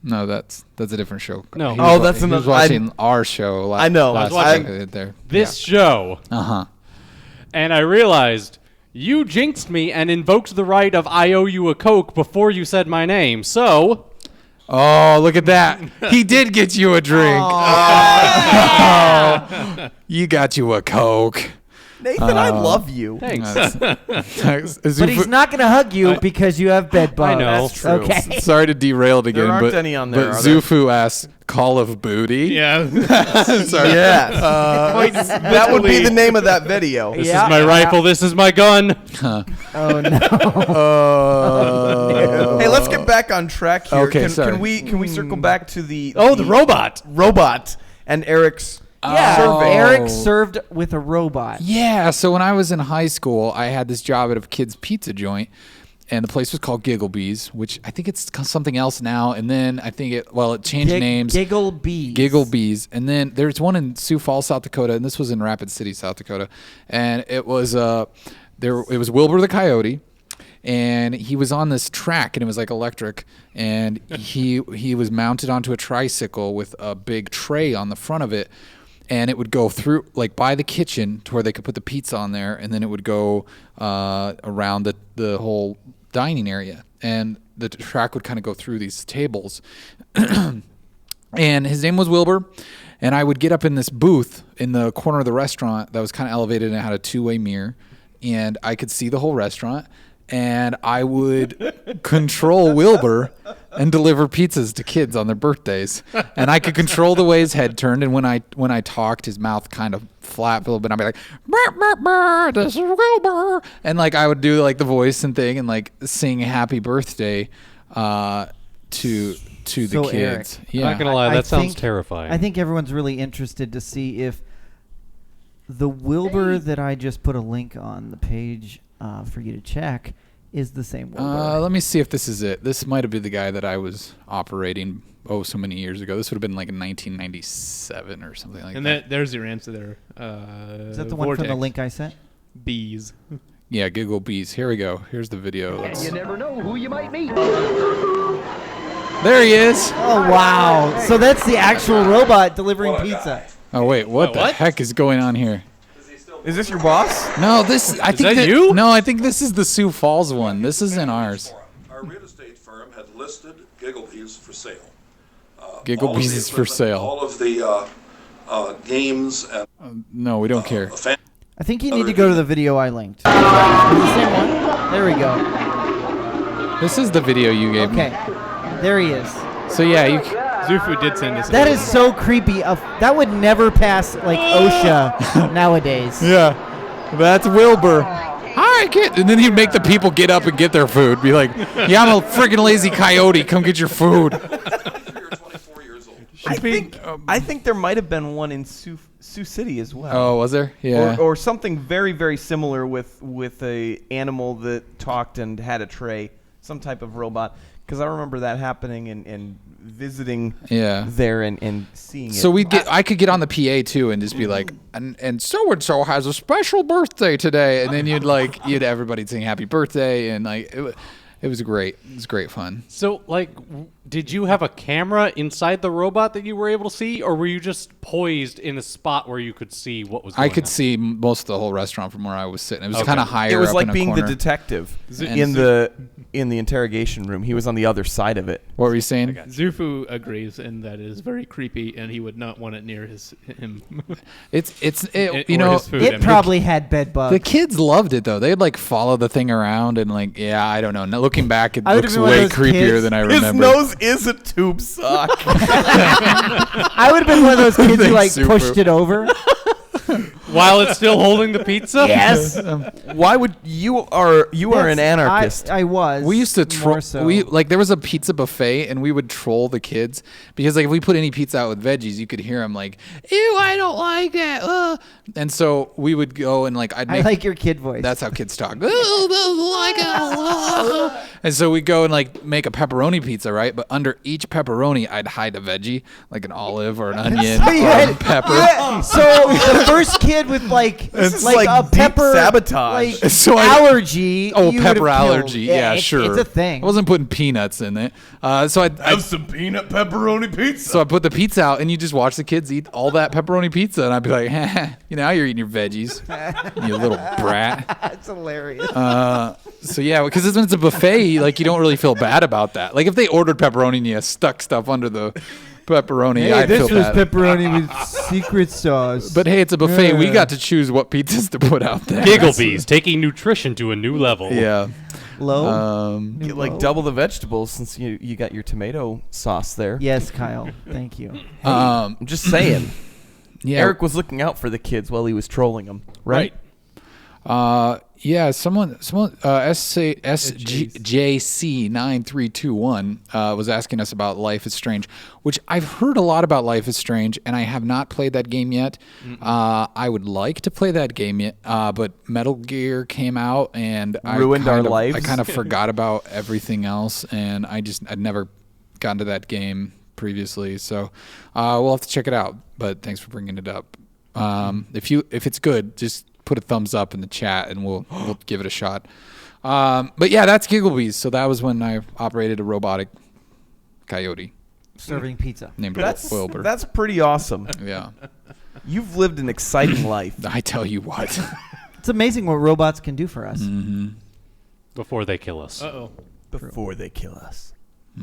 S1: No, that's a different show.
S4: No.
S1: He
S2: Oh,
S1: was,
S2: that's
S1: he was
S2: another-
S1: watching our show.
S2: I know.
S1: Last
S4: I was
S1: week there.
S4: this show, and I realized you jinxed me and invoked the right of I owe you a Coke before you said my name. So,
S1: Oh, look at that! He did get you a drink. Oh. You got you a Coke.
S2: Nathan, I love you.
S4: thanks.
S3: But he's not going to hug you because you have bed bugs.
S4: I know.
S2: That's true.
S3: Okay.
S1: Sorry to derail it again,
S2: aren't
S1: but,
S2: any on there,
S1: but
S2: are there?
S1: Zufu asks Call of Booty.
S5: Yeah.
S1: Sorry.
S2: Yes.
S5: Quite
S2: That would be
S5: literally.
S2: the name of that video.
S4: This
S3: Yeah.
S4: is my rifle. This is my gun.
S3: Oh, no.
S2: Hey, let's get back on track here.
S1: Okay, sorry.
S2: Can we circle back to the
S4: The robot.
S2: and Eric's
S3: Yeah,
S2: survey?
S3: Eric served with a robot.
S1: Yeah, so when I was in high school, I had this job at a kid's pizza joint, and the place was called Giggle Bees, which I think it's something else now. And then I think it changed names.
S3: Giggle Bees.
S1: Giggle Bees, and then there's one in Sioux Falls, South Dakota, and this was in Rapid City, South Dakota, and it was it was Wilbur the Coyote, and he was on this track, and it was like electric, and he was mounted onto a tricycle with a big tray on the front of it. And it would go through, like, by the kitchen to where they could put the pizza on there, and then it would go around the whole dining area. And the track would kind of go through these tables. And his name was Wilbur. And I would get up in this booth in the corner of the restaurant that was kind of elevated, and it had a two-way mirror. And I could see the whole restaurant. And I would control Wilbur and deliver pizzas to kids on their birthdays. And I could control the way his head turned. And when I talked, his mouth kind of flapped a little bit. I'd be like, "Brr, brr, brr, this is Wilbur." And like I would do like the voice and thing and like sing happy birthday to the
S3: So,
S1: kids.
S3: Eric,
S1: Yeah.
S4: I'm not gonna lie,
S3: I
S4: that sounds
S3: think-
S4: terrifying.
S3: I think everyone's really interested to see if the Wilbur that I just put a link on the page for you to check is the same Wilbur.
S1: Let me see if this is it. This might have been the guy that I was operating so many years ago. This would have been like in 1997 or something like
S5: And
S1: that.
S5: there's your answer there.
S3: Is that the one from the
S5: Vortex.
S3: link I sent?
S5: Bees.
S1: Yeah, Giggle Bees. Here we go. Here's the video. Let's...
S6: never know who you might meet.
S1: There he is.
S3: Oh, wow. So that's the actual robot delivering pizza.
S1: Oh wait, what the heck is going on here?
S2: Is this your boss?
S1: No, this I think
S4: that you?
S1: No, I think this is the Sioux Falls one. This isn't ours.
S7: Our real estate firm had listed Giggle Bees for sale.
S1: Giggle
S7: All of
S1: Bees
S7: the
S1: is for
S7: equipment,
S1: sale.
S7: All of the games and
S1: No, we don't care.
S3: I think you need to go to the video I linked. Is it the same one? There we go.
S1: This is the video you gave
S3: Okay. There he is.
S1: me. So yeah, you
S5: Zufu did send us.
S3: That is so creepy. That would never pass like OSHA nowadays.
S1: Yeah. That's Wilbur. Hi, kid. And then he'd make the people get up and get their food. Be like, "Yeah, I'm a freaking lazy coyote. Come get your food."
S7: you're 24 years old.
S2: I think there might have been one in Sioux City as well.
S1: Oh, was there? Yeah.
S2: Or something very, very similar with a animal that talked and had a tray, some type of robot. Because I remember that happening and visiting
S1: Yeah.
S2: there and seeing it.
S1: So I could get on the PA too and just be like, and so has a special birthday today, and then you'd everybody sing happy birthday, and like it was great. It was great fun.
S4: So, like, did you have a camera inside the robot that you were able to see, or were you just poised in a spot where you could see what was going
S1: I
S4: on?
S1: could see most of the whole restaurant from where I was sitting. It was
S4: Okay.
S1: kind of higher.
S2: it was
S1: up
S2: like
S1: in a
S2: being the
S1: corner.
S2: detective
S1: And-
S2: in the interrogation room. He was on the other side of it.
S1: What were you saying?
S5: Zufu agrees, and that it is very creepy, and he would not want it near him.
S1: It's
S5: Or
S1: you know
S5: his food, I
S3: It
S5: mean.
S3: probably had bed bugs.
S1: the kids loved it though. They'd like follow the thing around and like I don't know. Now, looking back, it
S3: I would've
S1: looks
S3: been one of
S1: way
S3: those
S1: creepier
S3: kids-
S1: than I
S2: His
S1: remember.
S2: nose is a tube sock.
S3: I would have been one of those kids who like
S1: Thanks,
S3: pushed
S1: Super.
S3: it over.
S4: While it's still holding the pizza?
S3: Yes.
S2: Why would you are an anarchist?
S3: I was.
S1: We used to troll.
S3: more so.
S1: There was a pizza buffet, and we would troll the kids because like if we put any pizza out with veggies, you could hear them like, "Ew, I don't like that." And so we would go and like
S3: I like your kid voice.
S1: That's how kids talk. And so we go and like make a pepperoni pizza, right? But under each pepperoni, I'd hide a veggie, like an olive or an onion
S3: So you
S1: or
S3: had-
S1: pepper.
S3: yeah, so the first kid with like
S2: is
S3: like
S2: like
S3: a
S2: deep
S3: pepper
S2: sabotage.
S3: like
S1: So
S3: allergy.
S1: Oh,
S3: you
S1: pepper
S3: would've killed.
S1: allergy. Yeah, sure.
S3: It's a thing.
S1: I wasn't putting peanuts in it. So I
S2: some peanut pepperoni pizza.
S1: so I put the pizza out, and you just watch the kids eat all that pepperoni pizza, and I'd be like, now you're eating your veggies, you little brat.
S3: That's hilarious.
S1: So yeah, because when it's a buffet, like you don't really feel bad about that. Like if they ordered pepperoni and you stuck stuff under the pepperoni, I'd feel bad.
S3: pepperoni with secret sauce.
S1: But hey, it's a buffet. We got to choose what pizzas to put out there.
S4: Gigglebees, taking nutrition to a new level.
S1: Yeah.
S3: low.
S2: Get like double the vegetables since you got your tomato sauce there.
S3: Yes, Kyle. Thank you.
S2: I'm just saying.
S1: Yeah.
S2: Eric was looking out for the kids while he was trolling them, right?
S1: Yeah, someone SJC9321 was asking us about Life is Strange, which I've heard a lot about Life is Strange, and I have not played that game yet. I would like to play that game yet, but Metal Gear came out, and
S2: Ruined our lives.
S1: I kind of forgot about everything else, and I'd never gotten to that game previously, so we'll have to check it out. But thanks for bringing it up. If it's good, just put a thumbs up in the chat and we'll give it a shot. But yeah, that's Gigglebees. So that was when I operated a robotic coyote
S3: Serving pizza.
S1: named Wilbur.
S2: That's pretty awesome.
S1: Yeah,
S2: You've lived an exciting life.
S1: I tell you what.
S3: It's amazing what robots can do for us.
S4: Before they kill us.
S5: Uh-oh.
S2: Before they kill us.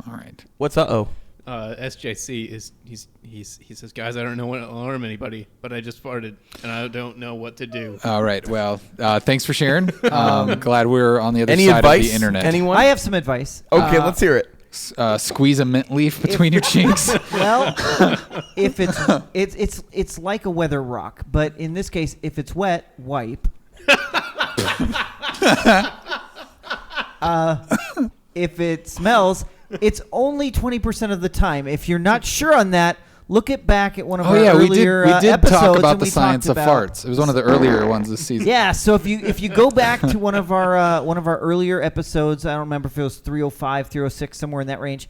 S1: All right.
S2: What's uh-oh?
S5: SJC is he says, guys, I don't know what to alarm anybody, but I just farted and I don't know what to do.
S1: All right. Well, thanks for sharing. Glad we're on the other
S2: Any
S1: side
S2: advice?
S1: of the internet.
S2: Anyone?
S3: I have some advice.
S2: Okay, let's hear it.
S1: Squeeze a mint leaf between your cheeks.
S3: Well, if it's like a weather rock, but in this case, if it's wet, wipe. If it smells, it's only 20% of the time. If you're not sure on that, look back at one of our earlier
S1: we did
S3: episodes.
S1: talk about
S3: and
S1: the
S3: we
S1: science of
S3: talked about-
S1: farts. It was one of the earlier ones this season.
S3: Yeah, so if you go back to one of our earlier episodes, I don't remember if it was 305, 306, somewhere in that range,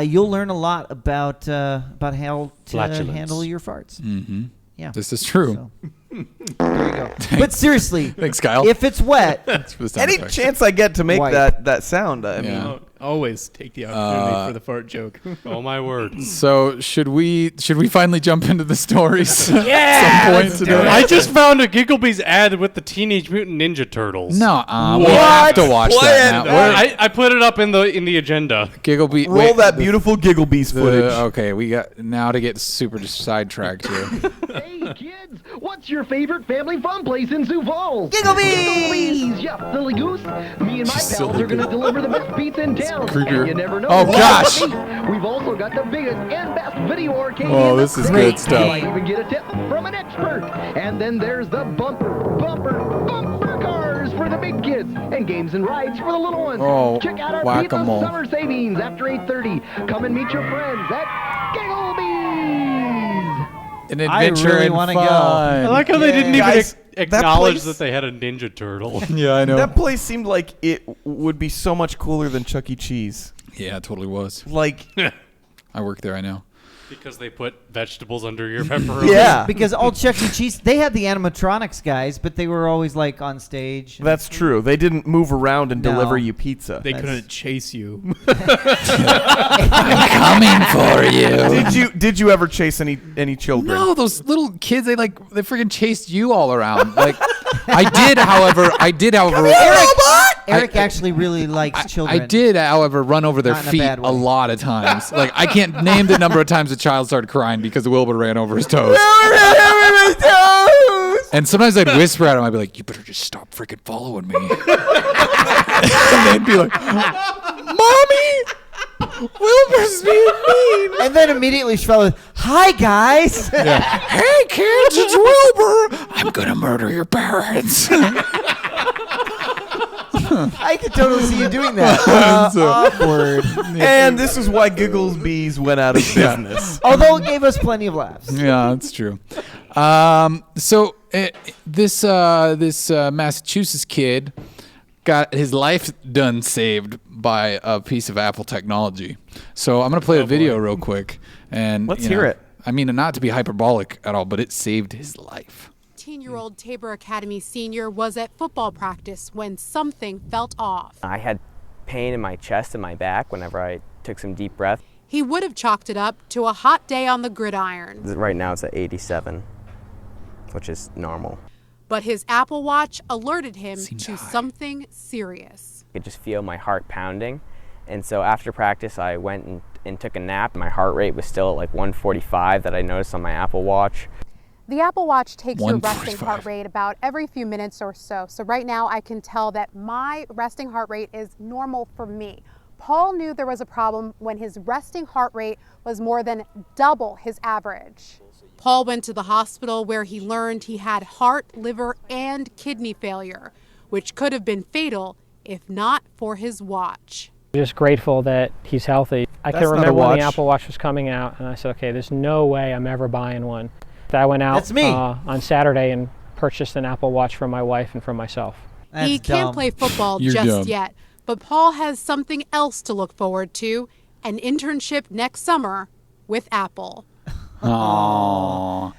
S3: you'll learn a lot about how to
S4: Flatulence.
S3: handle your farts.
S1: Mm-hmm.
S3: Yeah.
S1: This is true.
S3: So, there you go. But seriously,
S1: Thanks, Kyle.
S3: if it's wet,
S1: Thanks for the sound
S2: Any
S1: effects.
S2: chance I get to make
S3: Wipe.
S2: that sound, I mean,
S1: Yeah.
S5: Always take the opportunity for the fart joke.
S4: Oh my word.
S1: So should we finally jump into the stories?
S3: Yeah,
S1: At some point
S3: let's
S1: today?
S3: do it.
S4: I just found a Gigglebees ad with the Teenage Mutant Ninja Turtles.
S1: No, we have to watch that now.
S4: I put it up in the agenda.
S1: Gigglebee.
S2: roll
S1: wait,
S2: that beautiful Gigglebees footage.
S1: Okay, we got now to get super sidetracked here.
S6: Hey kids, what's your favorite family fun place in Sioux Falls?
S3: Gigglebees!
S6: Yeah, silly goose. Me and my pals
S1: Silly
S6: are gonna
S1: goose.
S6: deliver the best pizza in town.
S1: creepier.
S6: And you never know.
S1: Oh,
S6: what
S1: gosh.
S6: might be. We've also got the biggest and best video arcade.
S1: Oh,
S6: in the
S1: this is
S6: state.
S1: good stuff.
S6: You might even get a tip from an expert. And then there's the bumper cars for the big kids and games and rides for the little ones.
S1: Oh,
S6: Check out our
S1: whack-a-mole.
S6: pizza summer savings after 8:30. Come and meet your friends at Gigglebees.
S1: An
S3: I
S1: adventure
S3: really
S1: and
S3: wanna
S1: fun.
S3: go.
S4: I like how they didn't even
S2: Guys, that
S4: acknowledge
S2: place-
S4: that they had a Ninja Turtle.
S1: Yeah, I know.
S2: That place seemed like it would be so much cooler than Chuck E. Cheese.
S1: Yeah, it totally was.
S2: Like,
S1: I work there. I know.
S4: Because they put vegetables under your pepperoni.
S2: yeah,
S3: Because all Chuck E. Cheese, they had the animatronics guys, but they were always like on stage.
S2: that's true. They didn't move around and
S3: No.
S2: deliver you pizza.
S5: They
S3: That's-
S5: couldn't chase you.
S1: Coming for you.
S2: Did you ever chase any children?
S1: No, those little kids, they freaking chased you all around. Like, I did, however,
S3: Eric actually really likes children.
S1: I did, however, run over their
S3: Not in a
S1: feet
S3: bad
S1: a
S3: way.
S1: lot of times. Like, I can't name the number of times a child started crying because Wilbur ran over his toes. And sometimes I'd whisper at him, I'd be like, you better just stop freaking following me. And they'd be like, Mommy, Wilbur's being mean.
S3: And then immediately Schwell, hi guys.
S1: Yeah. Hey kids, it's Wilbur. I'm gonna murder your parents.
S3: I could totally see you doing that. Awkward.
S2: And this is why Gigglesbees went out of business.
S3: Although it gave us plenty of laughs.
S1: Yeah, that's true. So this Massachusetts kid got his life done saved by a piece of Apple technology. So I'm gonna play a video real quick, and
S2: Let's hear it.
S1: I mean, not to be hyperbolic at all, but it saved his life.
S8: 18-year-old Tabor Academy senior was at football practice when something felt off.
S9: I had pain in my chest and my back whenever I took some deep breath.
S8: He would have chalked it up to a hot day on the gridiron.
S9: Right now it's at 87, which is normal.
S8: But his Apple Watch alerted him
S1: Seems
S8: to
S1: high.
S8: something serious.
S9: I could just feel my heart pounding. And so after practice, I went and took a nap. My heart rate was still at like 145 that I noticed on my Apple Watch.
S8: The Apple Watch takes your resting
S1: 145.
S8: heart rate about every few minutes or so. So right now I can tell that my resting heart rate is normal for me. Paul knew there was a problem when his resting heart rate was more than double his average. Paul went to the hospital where he learned he had heart, liver, and kidney failure, which could have been fatal if not for his watch.
S10: Just grateful that he's healthy. I
S2: That's
S10: can
S2: not a
S10: remember when
S2: watch.
S10: the Apple Watch was coming out, and I said, okay, there's no way I'm ever buying one. I went out
S3: That's me.
S10: On Saturday and purchased an Apple Watch for my wife and for myself.
S3: That's
S8: He can't
S3: dumb.
S8: play football
S1: You're
S8: just
S1: dumb.
S8: yet, but Paul has something else to look forward to, an internship next summer with Apple.
S1: Aww.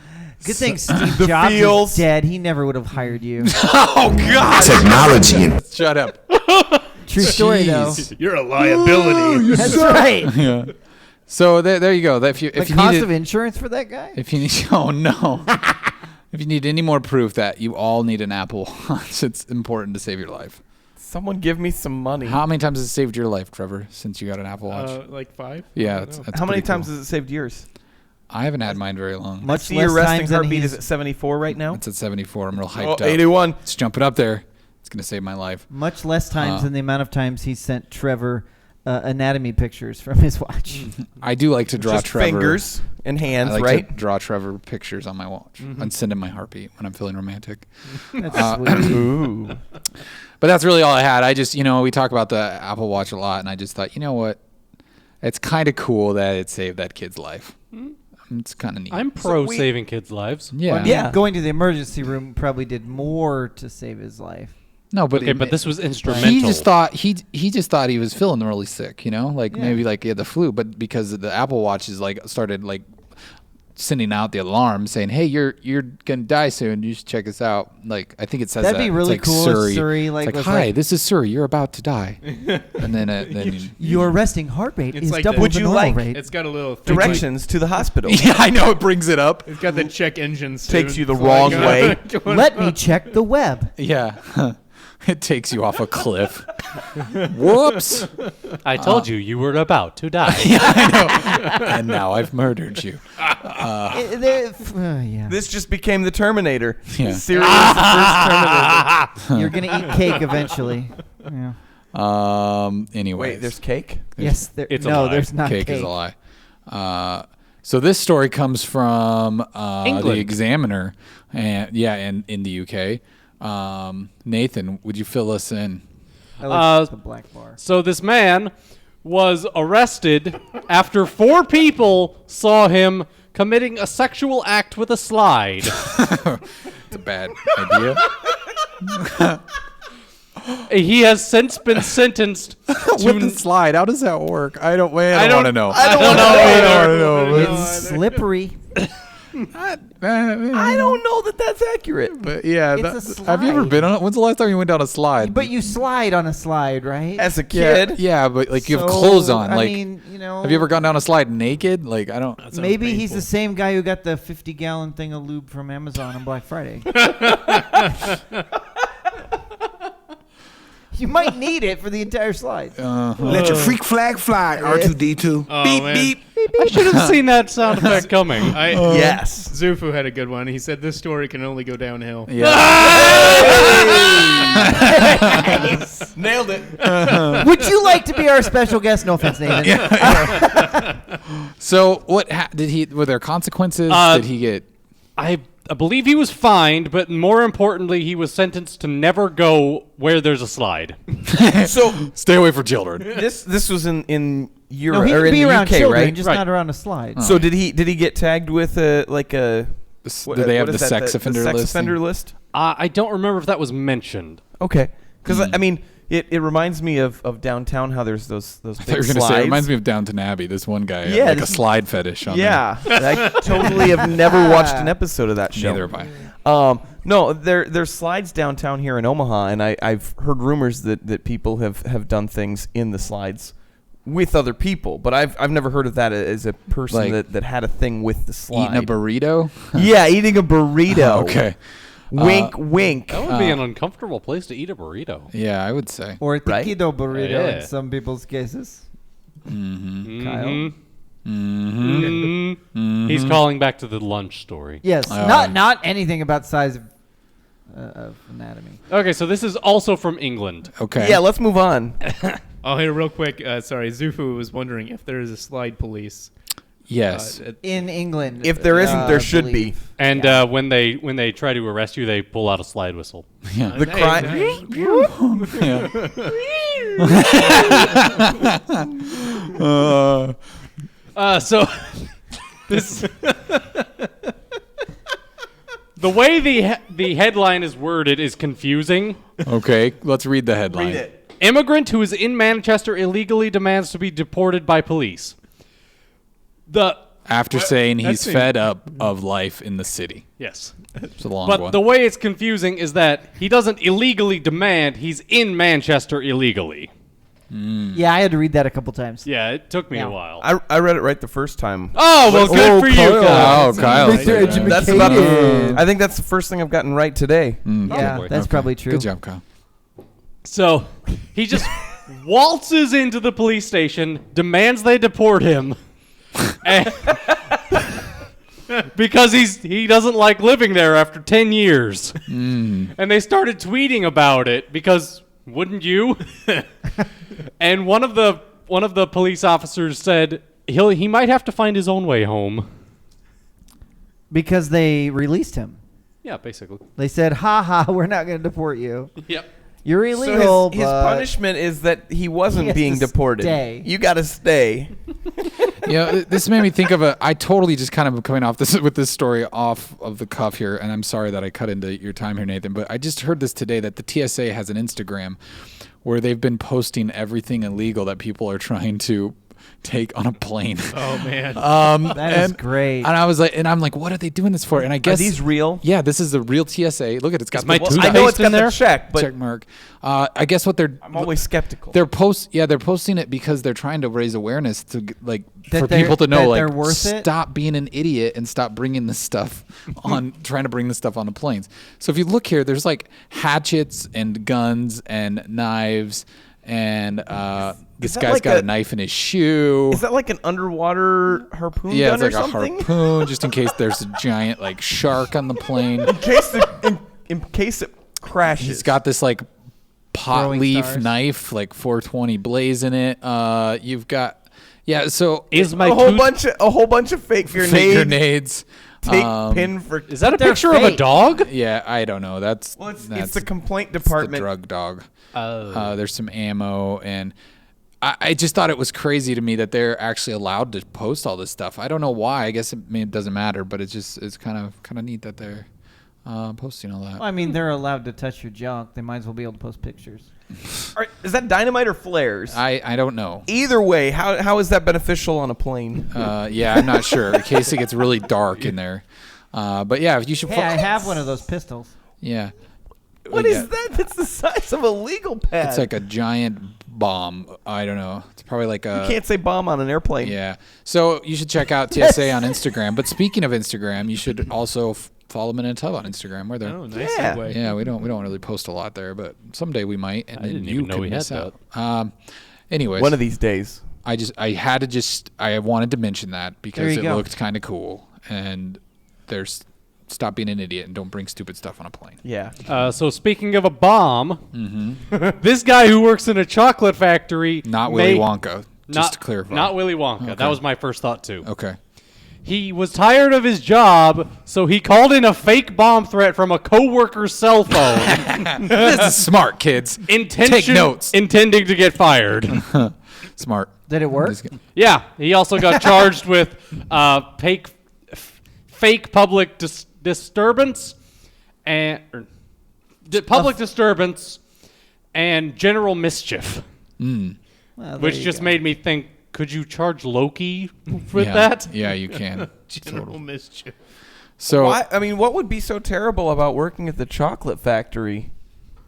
S3: Good thing Steve
S2: The
S3: Jobs
S2: feels.
S3: is dead. He never would have hired you.
S1: Oh God!
S11: Technology.
S1: Shut up.
S3: True story, though.
S1: Jeez.
S5: You're a liability.
S3: That's right.
S1: Yeah. So there you go. That if
S3: The
S1: you
S3: cost
S1: need
S3: of insurance for that guy?
S1: if you need, oh no. If you need any more proof that you all need an Apple Watch, it's important to save your life.
S2: Someone give me some money.
S1: How many times has it saved your life, Trevor, since you got an Apple Watch?
S5: Like 5?
S1: Yeah,
S5: I don't
S1: it's,
S5: know.
S1: that's
S2: How many
S1: pretty
S2: times
S1: cool.
S2: has it saved yours?
S1: I haven't had mine very long.
S3: Much
S2: See,
S3: less
S2: your resting
S3: times than
S2: heartbeat is
S3: he's
S2: at 74 right now.
S1: It's at 74. I'm real hyped
S2: Oh,
S1: up.
S2: 81.
S1: It's jumping up there. It's gonna save my life.
S3: much less times
S1: Uh,
S3: than the amount of times he sent Trevor anatomy pictures from his watch.
S1: I do like to draw
S2: Just
S1: Trevor.
S2: fingers and hands,
S1: I like
S2: right?
S1: to draw Trevor pictures on my watch and send him my heartbeat when I'm feeling romantic.
S3: That's sweet.
S2: Ooh.
S1: But that's really all I had. I just, we talk about the Apple Watch a lot, and I just thought, you know what? It's kind of cool that it saved that kid's life. It's kind of neat.
S4: I'm pro
S2: we-
S4: saving kids' lives.
S1: yeah.
S3: I mean,
S2: Yeah.
S3: going to the emergency room probably did more to save his life.
S1: No, but
S4: Okay, but this was instrumental.
S1: he just thought he just thought he was feeling really sick, maybe like he had the flu, but because the Apple Watches started sending out the alarm saying, "Hey, you're gonna die soon. You should check us out." Like I think it says
S3: That'd
S1: that.
S3: be
S1: It's
S3: really
S1: like
S3: cool if
S1: Surrey.
S3: Surrey,
S1: It's
S3: like,
S1: like,
S3: was
S1: "Hi,
S3: like-
S1: this is Surrey. You're about to die," and then
S3: Your resting heart rate
S5: It's
S3: is
S5: like
S3: double
S5: the-
S2: Would
S3: the
S2: you
S3: normal
S2: like-
S3: rate.
S5: It's got a little thing
S2: Directions to the hospital.
S1: yeah, I know it brings it up.
S5: It's got the check engine.
S2: Takes you the
S5: soon.
S2: wrong
S5: Like,
S2: way.
S5: going
S3: Let
S5: on.
S3: me check the web.
S1: Yeah, it takes you off a cliff. Whoops!
S4: I told you were about to die.
S1: And now I've murdered you.
S3: Yeah.
S2: This just became the Terminator.
S1: Yeah.
S2: Sirius, the first Terminator.
S3: You're gonna eat cake eventually. Yeah.
S1: Anyway,
S2: Wait, there's cake?
S3: Yes.
S4: It's a
S3: no,
S4: lie.
S3: there's not
S1: cake
S3: cake.
S1: is a lie. So this story comes from the
S4: England.
S1: Examiner, and in the UK. Nathan, would you fill us in?
S3: I like the black bar.
S4: So this man was arrested after 4 people saw him committing a sexual act with a slide.
S1: It's a bad idea.
S4: He has since been sentenced
S1: With the slide, how does that work? I don't want to know.
S2: I don't know
S1: I don't know.
S3: It's slippery.
S2: I don't know that that's accurate.
S1: But yeah,
S3: It's a
S1: have you ever
S3: slide.
S1: been on it? When's the last time you went down a slide?
S3: But you slide on a slide, right?
S2: As a
S1: yeah,
S2: kid,
S1: yeah, but like you have
S3: So,
S1: clothes on.
S3: I
S1: Like,
S3: mean,
S1: have you ever gone down a slide naked? Like, I don't.
S3: Maybe he's the same guy who got the 50-gallon thing of lube from Amazon on Black Friday. You might need it for the entire slide.
S11: Let your freak flag fly, R2D2.
S5: Oh,
S11: beep,
S5: man.
S11: beep.
S4: I should have seen that sound effect coming.
S2: yes.
S5: Zufu had a good one. He said this story can only go downhill.
S1: Yeah.
S2: Nailed it.
S3: Would you like to be our special guest? No offense, Nathan.
S1: So what did he? Were there consequences? Did he get?
S4: I believe he was fined, but more importantly, he was sentenced to never go where there's a slide.
S2: So
S1: Stay away from children.
S2: this was in Europe
S3: No, he
S2: or
S3: can
S2: in
S3: be
S2: the
S3: around
S2: UK,
S3: children,
S2: right?
S3: just
S4: Right.
S3: not around a slide.
S2: So did he get tagged with a
S1: Do they
S2: what
S1: have
S2: is
S1: the
S2: that,
S1: sex offender
S2: sex
S1: list?
S2: offender list?
S4: I don't remember if that was mentioned.
S2: Okay, because I mean, it reminds me of downtown how there's those
S1: I thought
S2: big
S1: you were gonna
S2: slides.
S1: say it reminds me of Downton Abbey. This one guy had
S2: Yeah,
S1: like a
S2: this-
S1: slide fetish on
S2: Yeah, I totally have never watched an episode of that
S1: there.
S2: show.
S1: Neither have I.
S2: No, there's slides downtown here in Omaha, and I've heard rumors that people have done things in the slides with other people, but I've never heard of that as a person
S1: Like
S2: that had a thing with the slide.
S1: Eating a burrito?
S2: Yeah, eating a burrito.
S1: Okay.
S2: Wink, wink.
S4: That would be an uncomfortable place to eat a burrito.
S1: Yeah, I would say.
S3: Or a
S2: Right?
S3: taquito burrito
S4: Yeah.
S3: in some people's cases.
S1: Mm-hmm.
S3: Kyle?
S1: Mm-hmm.
S4: He's calling back to the lunch story.
S3: Yes, not anything about size of anatomy.
S4: Okay, so this is also from England.
S1: Okay.
S2: Yeah, let's move on.
S5: Oh, here, real quick. Sorry, Zufu was wondering if there is a slide police.
S1: Yes.
S3: In England.
S2: If there isn't, there
S3: I
S2: should
S3: believe.
S2: be.
S4: And when they try to arrest you, they pull out a slide whistle.
S1: Yeah.
S2: The crime.
S4: So this the way the headline is worded is confusing.
S1: Okay, let's read the headline.
S2: Read it.
S4: Immigrant who is in Manchester illegally demands to be deported by police.
S1: After saying he's
S5: seems-
S1: fed up of life in the city.
S4: Yes.
S1: It's a long
S4: But
S1: one.
S4: the way it's confusing is that he doesn't illegally demand, he's in Manchester illegally.
S3: Yeah, I had to read that a couple times.
S4: Yeah, it took me
S3: Yeah.
S4: a while.
S2: I read it right the first time.
S4: Oh, well, good for you
S1: Oh,
S4: guys.
S1: Kyle.
S2: That's about I think that's the first thing I've gotten right today.
S3: Yeah,
S4: boy.
S3: that's probably true.
S1: Good job, Kyle.
S4: So he just waltzes into the police station, demands they deport him, and because he doesn't like living there after 10 years. And they started tweeting about it because wouldn't you? And one of the police officers said he might have to find his own way home.
S3: Because they released him.
S4: Yeah, basically.
S3: They said, "Ha ha, we're not going to deport you.
S4: Yep.
S3: You're
S2: So
S3: illegal."
S2: his
S3: but
S2: punishment is that he wasn't
S3: He has
S2: being
S3: to
S2: deported.
S3: stay.
S2: You got to stay.
S1: This made me think of I totally just kind of coming off this with this story off of the cuff here, and I'm sorry that I cut into your time here, Nathan, but I just heard this today that the TSA has an Instagram where they've been posting everything illegal that people are trying to take on a plane.
S5: Oh man.
S3: that is great.
S1: And I'm like, what are they doing this for? And I
S2: Are
S1: guess
S2: these real?
S1: Yeah, this is the real TSA. Look at it. It's got
S4: my
S1: the
S4: toothpaste
S2: I know it's got
S4: in there?
S2: the check, but
S1: check mark. I guess what
S2: I'm always skeptical.
S1: they're posting it because they're trying to raise awareness to
S3: That
S1: for
S3: they're-
S1: people to know
S3: that
S1: like
S3: they're worth it?
S1: stop being an idiot and stop bringing this stuff on trying to bring this stuff on the planes. So if you look here, there's like hatchets and guns and knives and this
S2: that
S1: guy's
S2: like
S1: got
S2: a-
S1: a knife in his shoe.
S2: Is that like an underwater harpoon
S1: Yeah,
S2: gun
S1: it's like
S2: or
S1: a
S2: something?
S1: harpoon just in case there's a giant like shark on the plane.
S2: in case it crashes.
S1: He's got this like pot
S3: Throwing
S1: leaf
S3: stars.
S1: knife, like 420 blaze in it. You've got so
S4: Is my
S2: a whole
S4: tooth-
S2: bunch of fake grenades.
S1: fake grenades.
S2: Take pin for.
S4: Is that a
S3: They're
S4: picture of a
S3: fake.
S4: dog?
S1: Yeah, I don't know. That's
S2: Well, it's
S1: that's
S2: the complaint
S1: it's the
S2: department.
S1: drug dog. There's some ammo, and I just thought it was crazy to me that they're actually allowed to post all this stuff. I don't know why. I guess it doesn't matter, but it's kind of neat that they're posting all that.
S3: Well, I mean, they're allowed to touch your junk. They might as well be able to post pictures.
S2: Is that dynamite or flares?
S1: I don't know.
S2: Either way, how is that beneficial on a plane?
S1: Yeah, I'm not sure. In case it gets really dark in there. But yeah, you should.
S3: Hey, I have one of those pistols.
S1: Yeah.
S2: What is that? That's the size of a legal pad.
S1: It's like a giant bomb. I don't know. It's probably like a.
S2: You can't say bomb on an airplane.
S1: Yeah. So you should check out TSA on Instagram. But speaking of Instagram, you should also follow them in a tub on Instagram. Where they're.
S5: Oh, nice
S2: Yeah.
S5: segue.
S1: Yeah, we don't really post a lot there, but someday we might, and
S4: I
S1: then
S4: didn't
S1: you
S4: even know
S1: can
S4: we had
S1: miss out. Anyways,
S2: One of these days.
S1: I wanted to mention that because
S3: There you
S1: it
S3: go.
S1: looked kind of cool, and there's stop being an idiot and don't bring stupid stuff on a plane.
S2: Yeah.
S4: So speaking of a bomb, this guy who works in a chocolate factory,
S1: Not Willy Wonka. Just
S4: not
S1: to clarify.
S4: not Willy Wonka.
S1: Okay.
S4: That was my first thought too.
S1: Okay.
S4: He was tired of his job, so he called in a fake bomb threat from a coworker's cell phone.
S1: This is smart, kids. Take notes.
S4: Intending to get fired.
S1: Smart.
S3: Did it work?
S4: Yeah, he also got charged with fake public disturbance and public disturbance and general mischief,
S3: Well,
S4: which just made me think: could you charge Loki with that?
S1: Yeah, you can.
S5: General mischief.
S1: So
S2: I mean, what would be so terrible about working at the chocolate factory?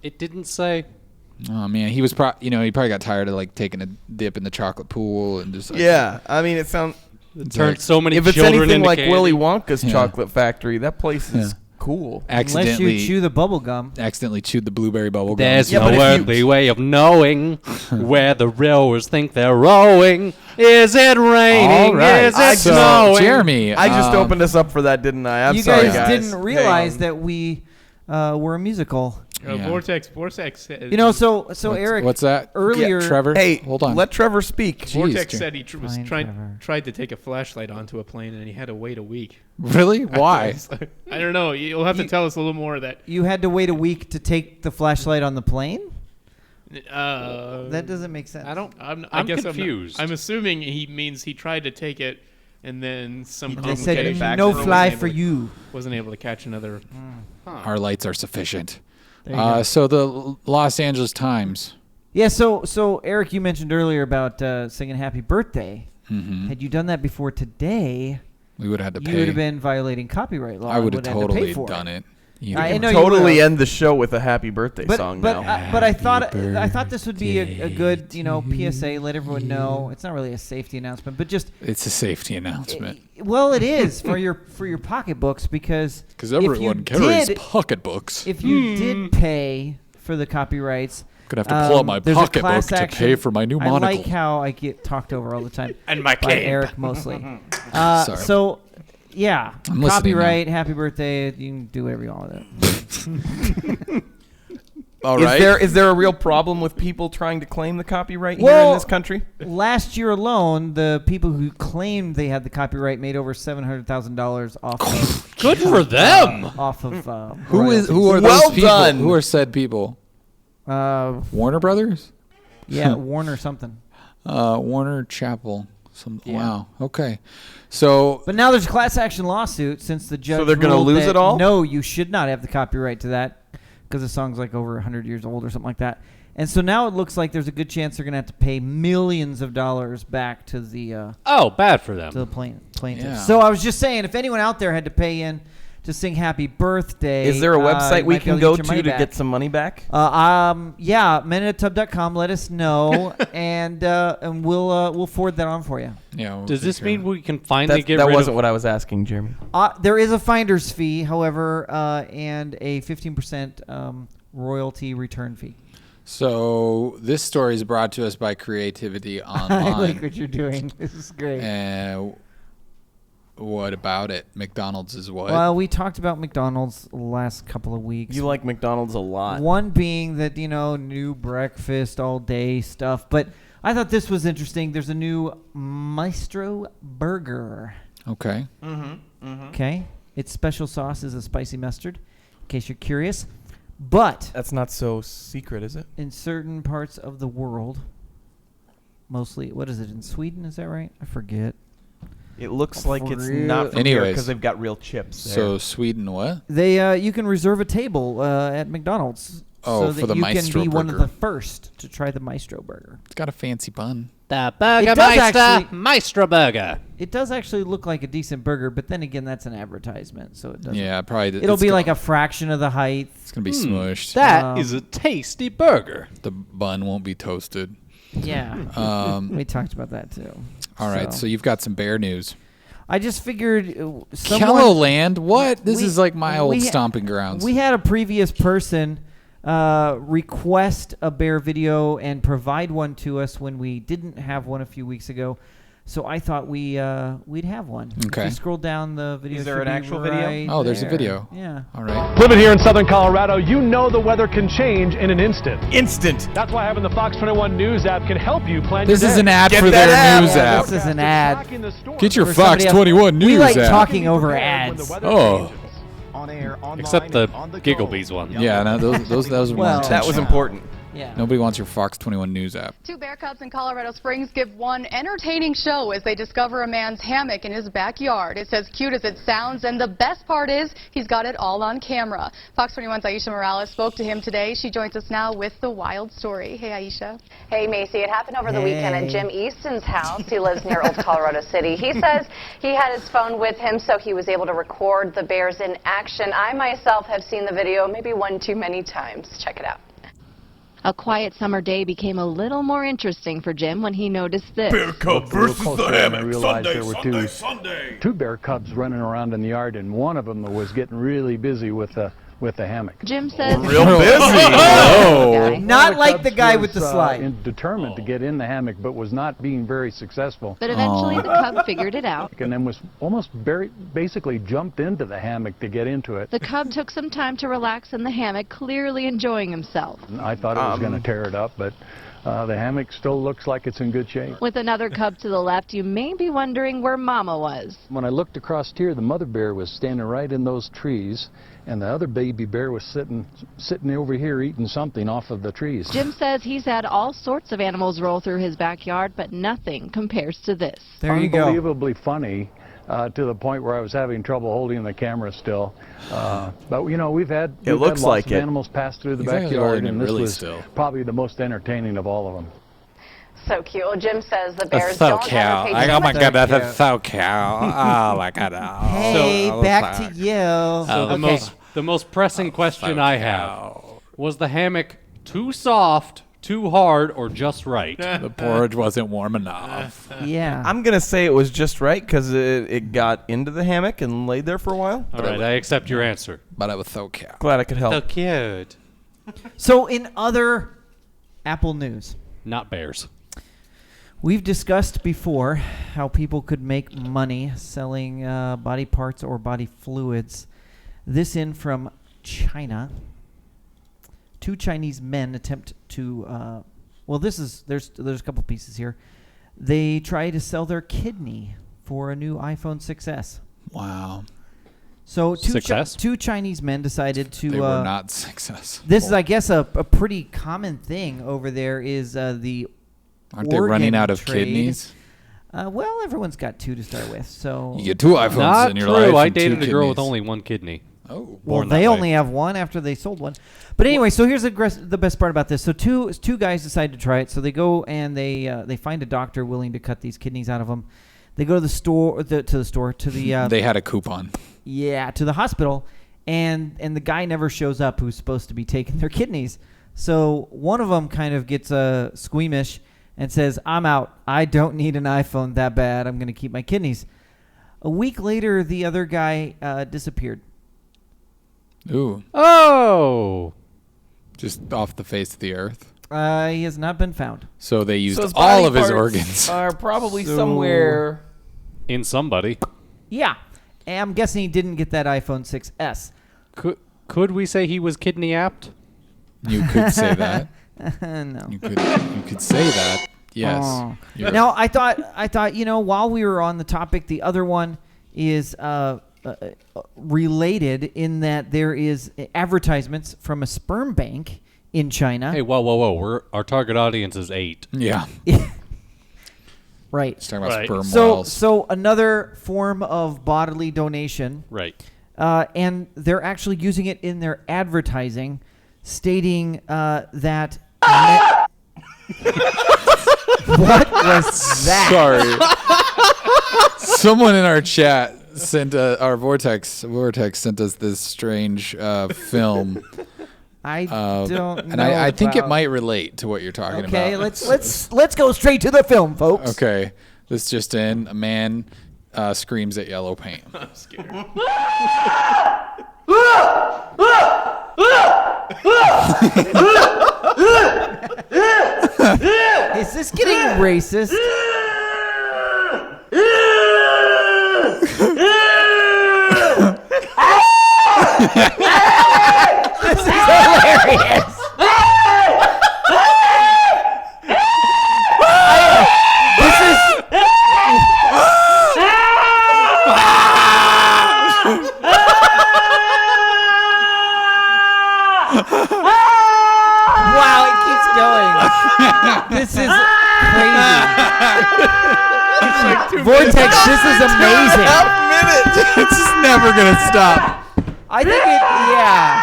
S4: It didn't say.
S1: oh man, he was he probably got tired of like taking a dip in the chocolate pool and just like,
S2: Yeah, I mean, it sounds.
S4: Turned so many
S2: If it's
S4: children
S2: anything
S4: into
S2: like
S4: candy.
S2: Willy Wonka's
S1: Yeah.
S2: chocolate factory, that place is
S1: Yeah.
S2: cool.
S3: Unless you
S1: accidentally
S3: chew the bubble gum.
S1: chewed the blueberry bubble gum.
S4: There's
S2: Yeah,
S4: no
S2: but if you-
S4: earthly way of knowing where the rowers think they're rowing. Is it raining?
S1: All right.
S4: Is it
S1: So,
S4: snowing?
S1: Jeremy,
S2: I just opened us up for that, didn't I? I'm
S3: You
S2: sorry,
S3: guys
S2: guys.
S3: didn't realize
S2: Hang on.
S3: that we were a musical.
S1: Yeah.
S5: Vortex.
S3: You know, so Eric.
S1: What's that?
S3: Earlier,
S1: Trevor.
S2: Hey,
S1: hold on.
S2: let Trevor speak.
S1: Jeez,
S5: Vortex
S1: Jer-
S5: said he was
S3: Fine, Trevor.
S5: tried to take a flashlight onto a plane and he had to wait a week.
S1: Really? Why?
S5: I don't know. You'll have to tell us a little more of that.
S3: you had to wait a week to take the flashlight on the plane.
S5: That
S3: That doesn't make sense.
S5: I'm
S4: confused.
S5: I'm assuming he means he tried to take it, and then some
S3: They
S5: complicated
S3: said
S5: factor
S3: no
S5: wasn't
S3: fly
S5: able
S3: for
S5: to-
S3: you.
S5: Wasn't able to catch another.
S1: Our lights are sufficient.
S3: There you go.
S1: So the Los Angeles Times.
S3: Yeah. So Eric, you mentioned earlier about singing "Happy Birthday."
S1: Mm-hmm.
S3: Had you done that before today,
S1: We would have had to
S3: you
S1: pay.
S3: would have been violating copyright law.
S1: I would have
S3: and would
S1: totally
S3: to pay for
S1: done it.
S3: I know you
S2: Totally
S3: would've.
S2: end the show with a happy birthday
S3: But
S2: song
S3: but
S2: now.
S3: but I thought this would be a good PSA. Let everyone know. It's not really a safety announcement, but just
S1: It's a safety announcement.
S3: well, it is for your pocketbooks because
S1: Because
S3: if you
S1: everyone carries
S3: did-
S1: pocketbooks.
S3: If you did pay for the copyrights,
S1: Gonna have to pull out my
S3: there's a
S1: pocketbook
S3: class
S1: to
S3: action.
S1: pay for my new
S3: I
S1: monocle.
S3: like how I get talked over all the time.
S4: And my
S3: by
S4: cape.
S3: Eric mostly.
S1: Sorry.
S3: So, yeah,
S1: I'm listening
S3: copyright, happy birthday. You can do whatever you want with it.
S1: All right.
S2: Is there a real problem with people trying to claim the copyright here
S3: Well-
S2: in this country?
S3: Last year alone, the people who claimed they had the copyright made over $700,000 off of
S4: Good for them.
S3: off of
S1: Who
S3: royalties.
S1: are those
S2: Well
S1: people?
S2: done.
S1: Who are said people? Warner Brothers?
S3: Yeah, Warner something.
S1: Warner Chapel. Wow. Okay. So
S3: But now there's a class action lawsuit since the judge.
S2: they're gonna
S3: ruled
S2: lose
S3: that,
S2: it all?
S3: No, you should not have the copyright to that because the song's like over 100 years old or something like that. And so now it looks like there's a good chance they're gonna have to pay millions of dollars back to the
S4: Oh, bad for them.
S3: to the plaintiffs.
S1: Yeah.
S3: So I was just saying, if anyone out there had to pay in to sing "Happy Birthday,"
S2: Is there a website
S3: you
S2: we
S3: might be
S2: can
S3: able
S2: go
S3: get your money
S2: to
S3: back.
S2: get some money back?
S3: Yeah, meninattub.com. Let us know, and we'll forward that on for you.
S1: yeah. we'll
S4: Does
S1: take
S4: this
S1: care
S4: mean
S1: of it.
S4: we can finally get
S2: That
S4: rid
S2: wasn't
S4: of?
S2: what I was asking, Jeremy.
S3: There is a finder's fee, however, and a 15% royalty return fee.
S1: So this story is brought to us by Creativity
S3: I
S1: Online.
S3: like what you're doing. This is great.
S1: What about it? McDonald's is what?
S3: Well, we talked about McDonald's the last couple of weeks.
S2: You like McDonald's a lot.
S3: One being that, new breakfast all day stuff. But I thought this was interesting. There's a new Maestro Burger.
S1: Okay.
S3: Okay? Its special sauce is a spicy mustard, in case you're curious. But
S2: That's not so secret, is it?
S3: in certain parts of the world, mostly, what is it, in Sweden? Is that right? I forget.
S2: It looks like it's
S3: Real-
S2: not from here
S1: Anyways.
S2: because they've got real chips there.
S1: So Sweden what?
S3: They you can reserve a table at McDonald's
S1: Oh,
S3: so
S1: for
S3: that
S1: the
S3: you
S1: Maestro
S3: can be one of
S1: Burger.
S3: the first to try the Maestro Burger.
S1: It's got a fancy bun.
S4: The Burger
S3: It does
S4: Meister
S3: actually-
S4: Maestro Burger.
S3: It does actually look like a decent burger, but then again, that's an advertisement, so it doesn't.
S1: Yeah, probably.
S3: It'll
S1: it's
S3: be
S1: go-
S3: like a fraction of the height.
S1: It's gonna be smushed.
S4: That is a tasty burger.
S1: The bun won't be toasted.
S3: Yeah. We talked about that too.
S1: All right, so you've got some bear news.
S3: I just figured
S1: Kelloland? What? This
S3: we-
S1: is like my old
S3: we-
S1: stomping grounds.
S3: We had a previous person request a bear video and provide one to us when we didn't have one a few weeks ago. So I thought we'd have one.
S1: Okay.
S3: If you scroll down the video.
S2: Is there
S3: should
S2: an
S3: be
S2: actual video?
S3: right
S1: Oh, there's a
S3: there.
S1: video.
S3: Yeah.
S1: All right.
S12: Living here in southern Colorado, you know the weather can change in an instant.
S2: Instant.
S12: That's why having the Fox 21 News app can help you plan
S1: This
S12: your
S1: is
S12: day.
S1: an ad
S2: Get
S1: for
S2: that
S1: their
S2: app.
S1: news
S3: Yeah,
S1: app.
S3: this is an ad.
S1: Get your
S3: For
S1: Fox
S3: somebody else.
S1: 21 news
S3: We like
S1: app.
S3: talking over ads.
S4: Except the Gigglebees one.
S1: Yeah, no, those were more
S3: Well,
S2: That was
S1: intentional.
S2: important.
S3: Yeah.
S1: Nobody wants your Fox 21 news app.
S13: Two bear cubs in Colorado Springs give one entertaining show as they discover a man's hammock in his backyard. It's as cute as it sounds, and the best part is he's got it all on camera. Fox 21's Aisha Morales spoke to him today. She joins us now with the wild story. Hey, Aisha.
S14: Hey, Macy. It happened over the weekend at Jim Easton's house. He lives near Old Colorado City. He says he had his phone with him, so he was able to record the bears in action. I myself have seen the video maybe one too many times. Check it out.
S15: A quiet summer day became a little more interesting for Jim when he noticed this.
S11: Bear cub versus the hammock.
S12: I realized
S11: Sunday,
S12: there were
S11: Sunday.
S12: two bear cubs running around in the yard, and one of them was getting really busy with the hammock.
S15: Jim says
S2: Real busy.
S1: Oh.
S3: Not like the
S12: Cubs
S3: guy
S12: was,
S3: with the slide.
S12: Determined to get in the hammock, but was not being very successful.
S15: But eventually the cub figured it out.
S12: And then was almost basically jumped into the hammock to get into it.
S15: The cub took some time to relax in the hammock, clearly enjoying himself.
S12: I thought it was going to tear it up, but the hammock still looks like it's in good shape.
S15: With another cub to the left, you may be wondering where Mama was.
S12: When I looked across here, the mother bear was standing right in those trees, and the other baby bear was sitting over here eating something off of the trees.
S15: Jim says he's had all sorts of animals roll through his backyard, but nothing compares to this.
S3: There you go.
S12: Unbelievably funny, to the point where I was having trouble holding the camera still. But you know, we've had
S2: looks
S12: lots
S2: like
S12: of
S2: it.
S12: animals pass through the
S1: He's actually
S12: backyard,
S1: holding
S12: and
S1: it
S12: this
S1: really
S12: was
S1: still.
S12: probably the most entertaining of all of them.
S14: So cute. Well, Jim says the bears
S1: That's so
S14: don't
S1: cute.
S14: hesitate to
S1: Oh my
S3: So
S1: god, that's
S3: cute.
S1: so cute. Oh my god.
S3: Hey,
S1: Oh,
S3: back
S1: so-
S3: to you.
S4: So the most pressing question I have, was the hammock too soft, too hard, or just right?
S1: The porridge wasn't warm enough.
S3: Yeah.
S2: I'm going to say it was just right because it got into the hammock and laid there for a while.
S4: All right, I accept your answer.
S1: But I was so cute.
S2: Glad I could help.
S4: So cute.
S3: So in other Apple news,
S4: Not bears.
S3: we've discussed before how people could make money selling body parts or body fluids. This in from China. Two Chinese men attempt to. There's a couple pieces here. They try to sell their kidney for a new iPhone 6s.
S1: Wow.
S3: So
S4: Success?
S3: two Chinese men decided to.
S1: They were not successful.
S3: This is, I guess, a pretty common thing over there. Is the
S1: Aren't they running
S3: organ
S1: out of
S3: trade.
S1: kidneys?
S3: Well, everyone's got two to start with, so
S1: You get two iPhones
S4: Not
S1: in your
S4: true.
S1: life.
S4: I
S1: and two
S4: dated a girl with
S1: kidneys.
S4: only one kidney.
S1: Oh.
S3: well,
S4: born
S3: they
S4: that way.
S3: only have one after they sold one. But anyway, so here's the best part about this. So two guys decide to try it. So they go and they find a doctor willing to cut these kidneys out of them. They go to the store to the
S1: They had a coupon.
S3: yeah, to the hospital, and the guy never shows up who's supposed to be taking their kidneys. So one of them kind of gets squeamish and says, "I'm out. I don't need an iPhone that bad. I'm going to keep my kidneys." A week later, the other guy disappeared.
S1: Ooh.
S4: Oh.
S1: Just off the face of the earth.
S3: He has not been found.
S1: So they used
S2: So his
S1: all
S2: body
S1: of his
S2: parts
S1: organs.
S2: are probably
S3: So-
S2: somewhere.
S4: In somebody.
S3: Yeah, and I'm guessing he didn't get that iPhone 6s.
S4: Could we say he was kidney apt?
S1: You could say that.
S3: No.
S1: You could say that. Yes.
S3: Oh.
S1: You're-
S3: Now I thought while we were on the topic, the other one is related in that there is advertisements from a sperm bank in China.
S4: Hey, whoa. Our target audience is 8.
S1: Yeah.
S3: Right.
S1: He's talking about sperm
S3: So
S1: wells.
S3: so another form of bodily donation.
S4: Right.
S3: And they're actually using it in their advertising, stating that. What was that?
S1: Sorry. Someone in our chat sent our Vortex sent us this strange film.
S3: I don't know.
S1: And I think it
S3: about-
S1: might relate to what you're talking about.
S3: Okay, let's go straight to the film, folks.
S1: Okay. This just in. A man screams at yellow paint.
S5: I'm scared.
S3: Is this getting racist? This is hilarious. This is. Wow, it keeps going. This is crazy. Vortex, this is amazing.
S1: It's just never gonna stop.
S3: I think it, yeah.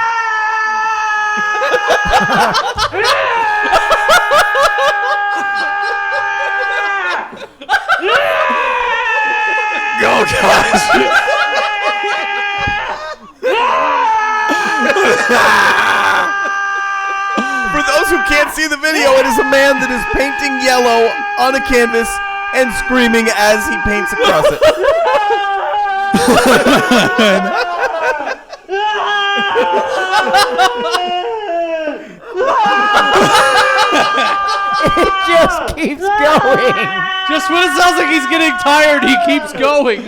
S1: Oh gosh.
S2: For those who can't see the video, it is a man that is painting yellow on a canvas and screaming as he paints across it.
S3: It just keeps going.
S4: Just when it sounds like he's getting tired, he keeps going.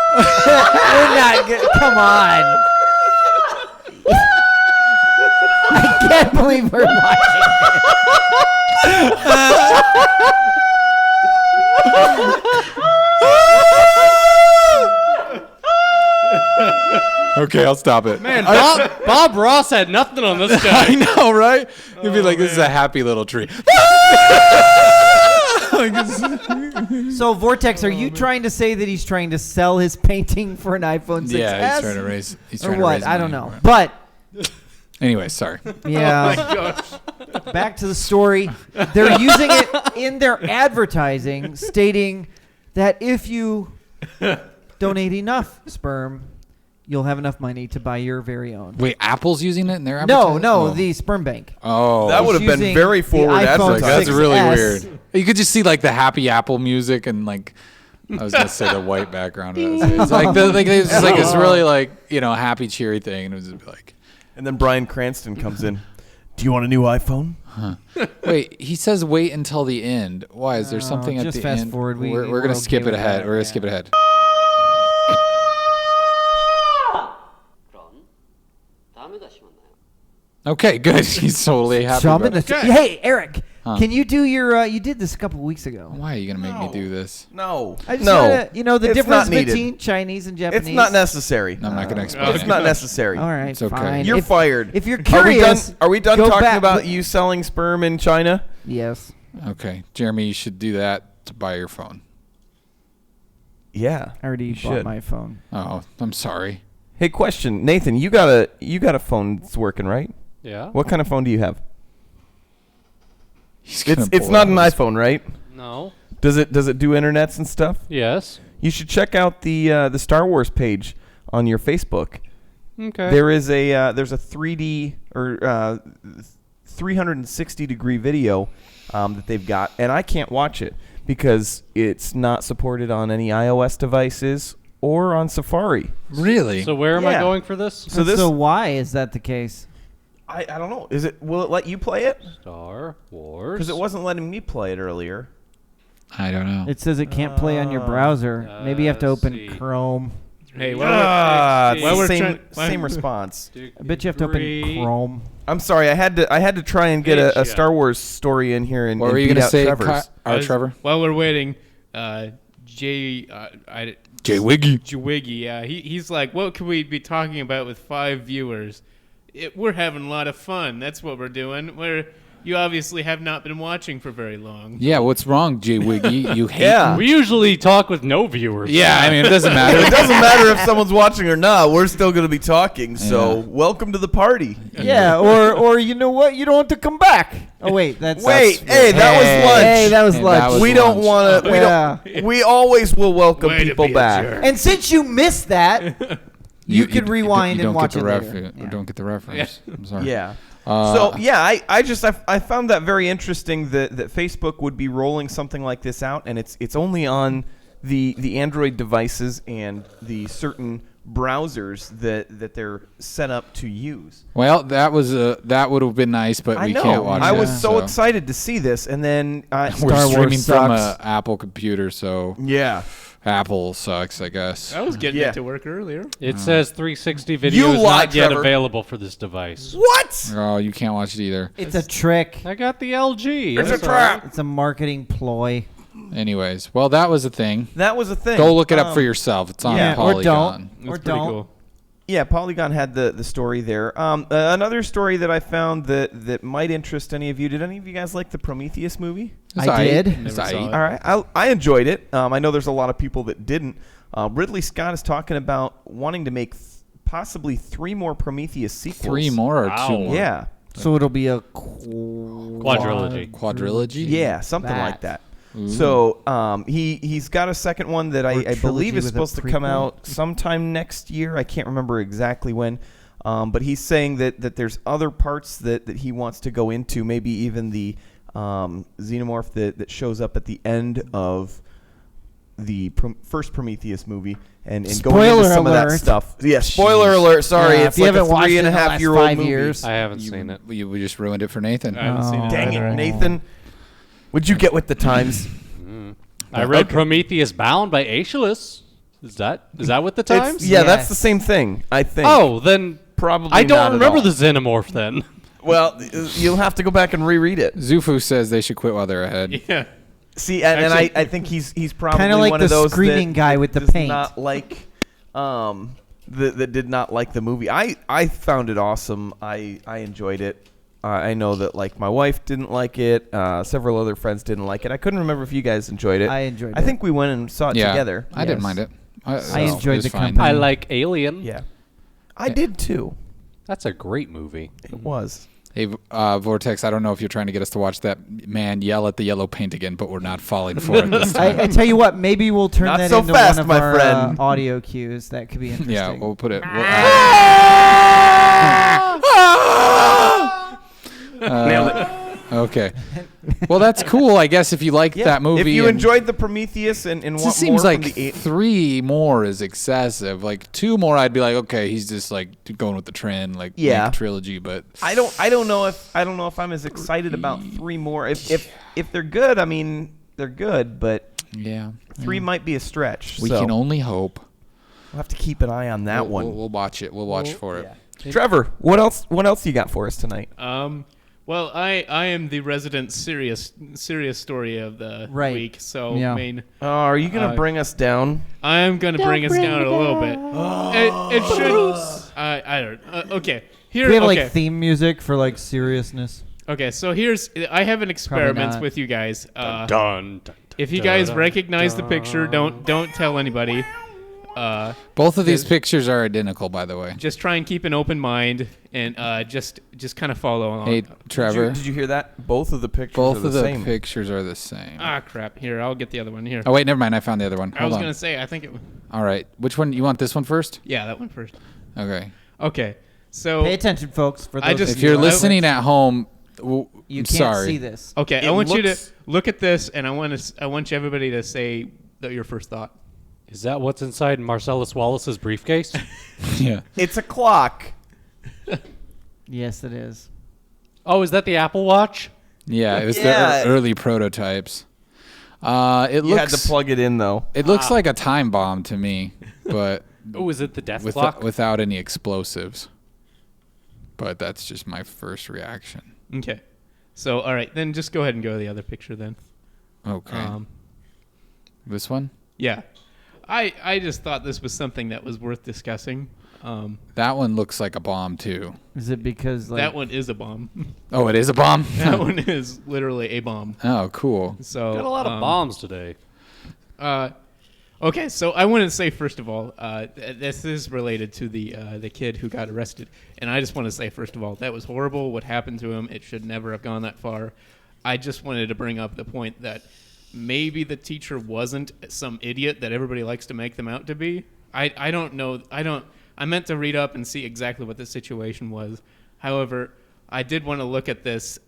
S3: We're not good. Come on. I can't believe we're watching
S1: Okay, I'll stop it.
S4: Man, Bob Ross had nothing on this guy.
S1: I know, right? You'd be like, this is a happy little tree.
S3: So, Vortex, are you trying to say that he's trying to sell his painting for an iPhone 6s?
S1: Yeah, he's trying to raise. He's
S3: or
S1: trying
S3: what?
S1: to raise
S3: I don't
S1: money.
S3: know. But
S1: anyway, sorry.
S3: yeah.
S5: Oh my gosh.
S3: Back to the story. They're using it in their advertising, stating that if you donate enough sperm, you'll have enough money to buy your very own.
S1: Wait, Apple's using it in their
S3: No,
S1: advertising?
S3: no, the sperm bank.
S1: Oh,
S2: That would have been
S3: using
S2: very
S3: the
S2: forward
S3: iPhone
S2: advertising.
S1: that's really
S3: 6S.
S1: weird. You could just see like the happy Apple music and like I was gonna say the white background. It's like it's just like this really like happy cheery thing, and it was just like.
S2: And then Bryan Cranston comes in. Do you want a new iPhone?
S1: Huh. Wait, he says wait until the end. Why? Is there something at
S3: just
S1: the
S3: fast
S1: end?
S3: forward.
S1: We're
S3: We're
S1: gonna
S3: okay
S1: skip it
S3: with
S1: ahead.
S3: that,
S1: We're gonna
S3: yeah.
S1: skip it ahead. Okay, good. He's totally happy.
S3: So I'm
S1: about
S3: gonna
S1: it.
S3: Hey, Eric,
S1: Huh.
S3: can you do your? You did this a couple weeks ago.
S1: Why are you gonna make me do this?
S2: No.
S3: I just
S2: No.
S3: wanna- the
S2: It's
S3: difference
S2: not needed.
S3: between Chinese and Japanese.
S2: It's not necessary.
S1: I'm not gonna explain.
S2: It's not necessary.
S3: All right,
S1: It's okay.
S3: fine.
S2: You're
S3: If-
S2: fired.
S3: If you're
S2: Are we done?
S3: curious,
S2: Are we done
S3: go
S2: talking
S3: back-
S2: about you selling sperm in China?
S3: Yes.
S1: Okay, Jeremy, you should do that to buy your phone.
S2: Yeah.
S3: I already
S2: you
S3: bought
S2: should.
S3: my phone.
S1: Oh, I'm sorry.
S2: Hey, question, Nathan. You got a phone that's working, right?
S4: Yeah.
S2: What kind of phone do you have?
S1: He's gonna
S2: It's
S1: pull
S2: not
S1: out
S2: an
S1: his-
S2: iPhone, right?
S4: No.
S2: Does it do internets and stuff?
S4: Yes.
S2: You should check out the Star Wars page on your Facebook.
S4: Okay.
S2: There is there's a 3D or 360 degree video that they've got, and I can't watch it because it's not supported on any iOS devices or on Safari.
S1: Really?
S4: So where am I
S2: Yeah.
S4: going for this?
S3: So why is that the case?
S2: I don't know. Will it let you play it?
S4: Star Wars.
S2: Because it wasn't letting me play it earlier.
S1: I don't know.
S3: It says it can't play on your browser. Maybe you have to open
S4: see.
S3: Chrome.
S5: Hey,
S2: It's
S5: while
S2: the
S5: we're
S2: same
S5: trying-
S2: same response.
S3: I bet you have to open Chrome.
S2: I'm sorry. I had to try and get a
S4: Yeah.
S2: Star Wars story in here and
S1: What
S2: and
S1: were you
S2: beat
S1: gonna
S2: out
S1: say,
S2: Trevor's.
S1: Trevor?
S5: While we're waiting, Jay
S1: Wiggy.
S5: Jawiggy, yeah, he's like, what could we be talking about with 5 viewers? We're having a lot of fun. That's what we're doing. You obviously have not been watching for very long.
S1: Yeah, what's wrong, Jay Wiggy? You hate
S2: Yeah.
S4: We usually talk with no viewers.
S1: Yeah, I mean, it doesn't
S2: It
S1: matter.
S2: doesn't matter if someone's watching or not. We're still going to be talking. So
S1: Yeah.
S2: welcome to the party.
S3: Yeah, or you know what? You don't have to come back. Oh wait, that's
S2: Wait, hey, that was lunch.
S3: Hey, that was
S1: Hey,
S3: lunch.
S1: that was
S2: We don't
S1: lunch.
S2: want to.
S3: Yeah.
S2: We always will welcome
S5: Way to
S2: people
S5: be a
S2: back.
S5: jerk.
S3: And since you missed that, you could rewind and watch it later.
S1: You
S3: Yeah.
S1: don't get the reference. I'm sorry.
S2: Yeah.
S1: Uh,
S2: So yeah, I found that very interesting that Facebook would be rolling something like this out, and it's only on the Android devices and the certain browsers that they're set up to use.
S1: Well, that would have been nice, but we can't watch it.
S2: I was so excited to see this, and then
S1: we're streaming from an Apple computer, so
S2: yeah,
S1: Apple sucks, I guess.
S5: I was getting it to work earlier.
S4: It says 360 video is not yet available for this device.
S2: What?
S1: Oh, you can't watch it either.
S3: It's a trick.
S4: I got the LG.
S2: It's a trap.
S3: It's a marketing ploy.
S1: Anyways, well, that was a thing.
S2: That was a thing.
S1: Go look it up for yourself. It's on Polygon.
S3: Or don't.
S5: Cool.
S2: Yeah, Polygon had the story there. Another story that I found that might interest any of you. Did any of you guys like the Prometheus movie?
S3: I did.
S5: Never saw it.
S2: All right, I enjoyed it. I know there's a lot of people that didn't. Ridley Scott is talking about wanting to make possibly 3 more Prometheus sequels.
S1: 3 more or 2 more?
S2: Yeah.
S3: So it'll be a
S4: quadrilogy.
S1: Quadrilogy?
S2: Yeah, something like that. So he's got a second one that I believe is supposed to come out sometime next year. I can't remember exactly when. But he's saying that there's other parts that he wants to go into, maybe even the xenomorph that shows up at the end of the first Prometheus movie and go into some of that stuff. Yeah, spoiler alert. Sorry, it's like a 3.5-year-old movie.
S4: I haven't seen it.
S1: We just ruined it for Nathan.
S5: I haven't seen it.
S2: Dang it, Nathan. Would you get with the times?
S4: I read Prometheus Bound by Aeschylus. Is that with the times?
S2: Yeah, that's the same thing, I think.
S4: Oh, then
S2: probably
S4: I don't
S2: not at
S4: remember
S2: all.
S4: the xenomorph then.
S2: Well, you'll have to go back and reread it.
S1: Zufu says they should quit while they're ahead.
S5: Yeah.
S2: See, and I think he's probably
S3: kind of like
S2: one
S3: the
S2: of those
S3: screaming guy with the
S2: does
S3: paint.
S2: Not like, that did not like the movie. I found it awesome. I enjoyed it. I know that like my wife didn't like it. Several other friends didn't like it. I couldn't remember if you guys enjoyed it.
S3: I enjoyed it.
S2: I think we went and saw it together.
S1: I didn't mind it.
S3: I enjoyed the
S1: fine.
S3: company.
S4: I like Alien.
S2: Yeah, I did too.
S4: That's a great movie.
S2: It was.
S1: Hey, Vortex, I don't know if you're trying to get us to watch that man yell at the yellow paint again, but we're not falling for it this time.
S3: I tell you what, maybe we'll turn
S2: Not
S3: that
S2: so
S3: into
S2: fast,
S3: one of
S2: my
S3: our
S2: friend.
S3: audio cues. That could be interesting.
S1: Yeah, we'll put it.
S2: Nailed it.
S1: Okay. Well, that's cool, I guess, if you like that movie.
S2: If you enjoyed the Prometheus and
S1: it
S2: want
S1: just seems
S2: more
S1: like
S2: from the
S1: 3 more is excessive. Like 2 more, I'd be like, okay, he's just like going with the trend, like make a trilogy. But
S2: I don't know if I'm as excited about 3 more. If they're good, I mean they're good, but
S1: yeah,
S2: 3 might be a stretch.
S1: We can only hope.
S2: We'll have to keep an eye on that one.
S1: We'll watch it. We'll watch for it.
S2: Trevor, what else you got for us tonight?
S5: Well, I am the resident serious story of the week. So I mean,
S2: are you gonna bring us down?
S5: I am gonna bring us down a little bit. It should. I don't. Okay. Here.
S3: Do we have like theme music for like seriousness?
S5: Okay. So I have an experiment with you guys. If you guys recognize the picture, don't tell anybody.
S1: Both of these pictures are identical, by the way.
S5: Just try and keep an open mind and just kind of follow along.
S1: Hey, Trevor.
S2: Did you hear that? Both of the pictures
S1: Both
S2: are
S1: of
S2: the
S1: the
S2: same.
S1: pictures are the same.
S5: Ah, crap. Here, I'll get the other one here.
S1: Oh, wait, never mind. I found the other one.
S5: I was
S1: Hold
S5: going
S1: on.
S5: to say, I think it...
S1: All right. Which one? You want this one first?
S5: Yeah, that one first.
S1: Okay.
S5: Okay. So...
S3: Pay attention, folks. For those
S1: if you're listening at home,
S3: you
S1: I'm
S3: can't
S1: sorry.
S3: see this.
S5: Okay, I want you to look at this, and I want everybody to say your first thought.
S4: Is that what's inside Marcellus Wallace's briefcase?
S1: Yeah.
S2: It's a clock.
S3: Yes, it is.
S4: Oh, is that the Apple Watch?
S1: Yeah, it was the early prototypes. It
S2: You
S1: looks,
S2: had to plug it in, though.
S1: It looks like a time bomb to me, but
S4: Oh, is it the death clock?
S1: Without any explosives. But that's just my first reaction.
S5: Okay. So, all right, then just go ahead and go to the other picture then.
S1: Okay. This one?
S5: Yeah. I just thought this was something that was worth discussing.
S1: That one looks like a bomb, too.
S3: Is it because like
S5: that one is a bomb?
S1: Oh, it is a bomb?
S5: That one is literally a bomb.
S1: Oh, cool.
S5: So
S4: got a lot of bombs today.
S5: Okay, so I want to say first of all, this is related to the kid who got arrested, and I just want to say first of all that was horrible. What happened to him? It should never have gone that far. I just wanted to bring up the point that maybe the teacher wasn't some idiot that everybody likes to make them out to be. I don't know. I meant to read up and see exactly what the situation was. However, I did want to look at this.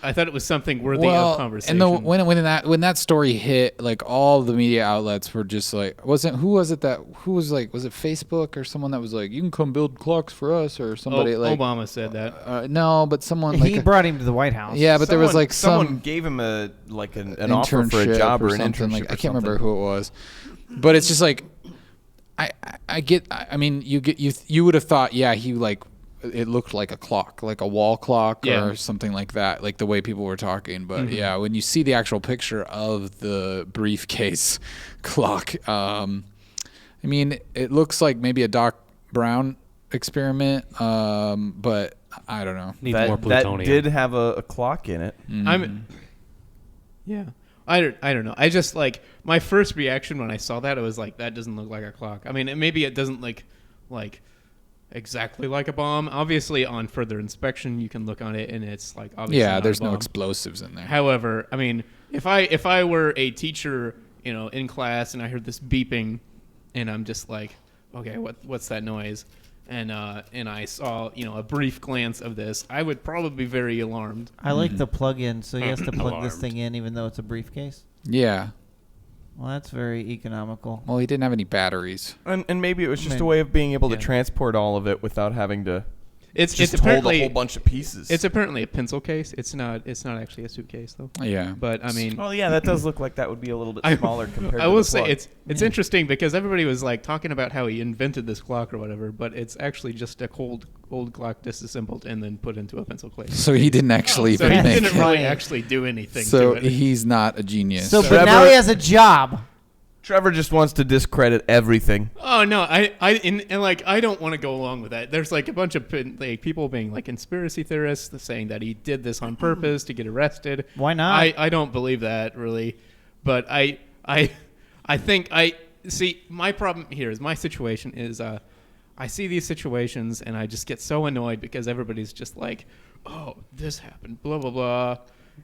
S5: I thought it was something worthy
S1: Well,
S5: of conversation.
S1: and when that story hit, like all the media outlets were just like, was it Facebook or someone that was like, you can come build clocks for us, or somebody like
S5: Obama said that.
S1: No, but someone
S3: He brought him to the White House.
S1: Yeah, but there was like
S2: someone gave him an offer for a job or an internship.
S1: Like, I can't remember who it was, but it's just like I mean, you would have thought, yeah, he like. It looked like a clock, like a wall clock or something like that, like the way people were talking. But yeah, when you see the actual picture of the briefcase clock, I mean, it looks like maybe a Doc Brown experiment, but I don't know.
S4: Needs more plutonium.
S2: That did have a clock in it.
S5: Yeah. I don't know. I just like my first reaction when I saw that, I was like, that doesn't look like a clock. I mean, maybe it doesn't like exactly like a bomb. Obviously, on further inspection, you can look on it, and it's like obviously not
S1: there's
S5: a bomb.
S1: no explosives in there.
S5: However, I mean, if I were a teacher, in class, and I heard this beeping, and I'm just like, okay, what's that noise? And I saw a brief glance of this, I would probably be very alarmed.
S3: I like the plug-in, so he has to plug this thing in, even though it's a briefcase.
S1: Yeah.
S3: Well, that's very economical.
S1: Well, he didn't have any batteries.
S2: And maybe it was just a way of being able to transport all of it without having to
S5: it's
S2: hold a whole bunch of pieces.
S5: It's apparently a pencil case. It's not actually a suitcase, though.
S1: Yeah.
S5: But, I mean...
S2: Well, yeah, that does look like that would be a little bit smaller compared to
S5: I will
S2: the
S5: say,
S2: plug.
S5: it's interesting because everybody was, like, talking about how he invented this clock or whatever, but it's actually just a old clock disassembled and then put into a pencil case.
S1: So he didn't actually
S5: So he
S1: make
S5: didn't really actually do anything
S1: So
S5: to it.
S1: he's not a genius.
S3: So, but now he has a job.
S2: Trevor just wants to discredit everything.
S5: Oh no, I don't want to go along with that. There's like a bunch of people being like conspiracy theorists saying that he did this on purpose to get arrested.
S3: Why not?
S5: I don't believe that really, but I think see my problem here is my situation is I see these situations and I just get so annoyed because everybody's just like, oh, this happened, blah blah blah.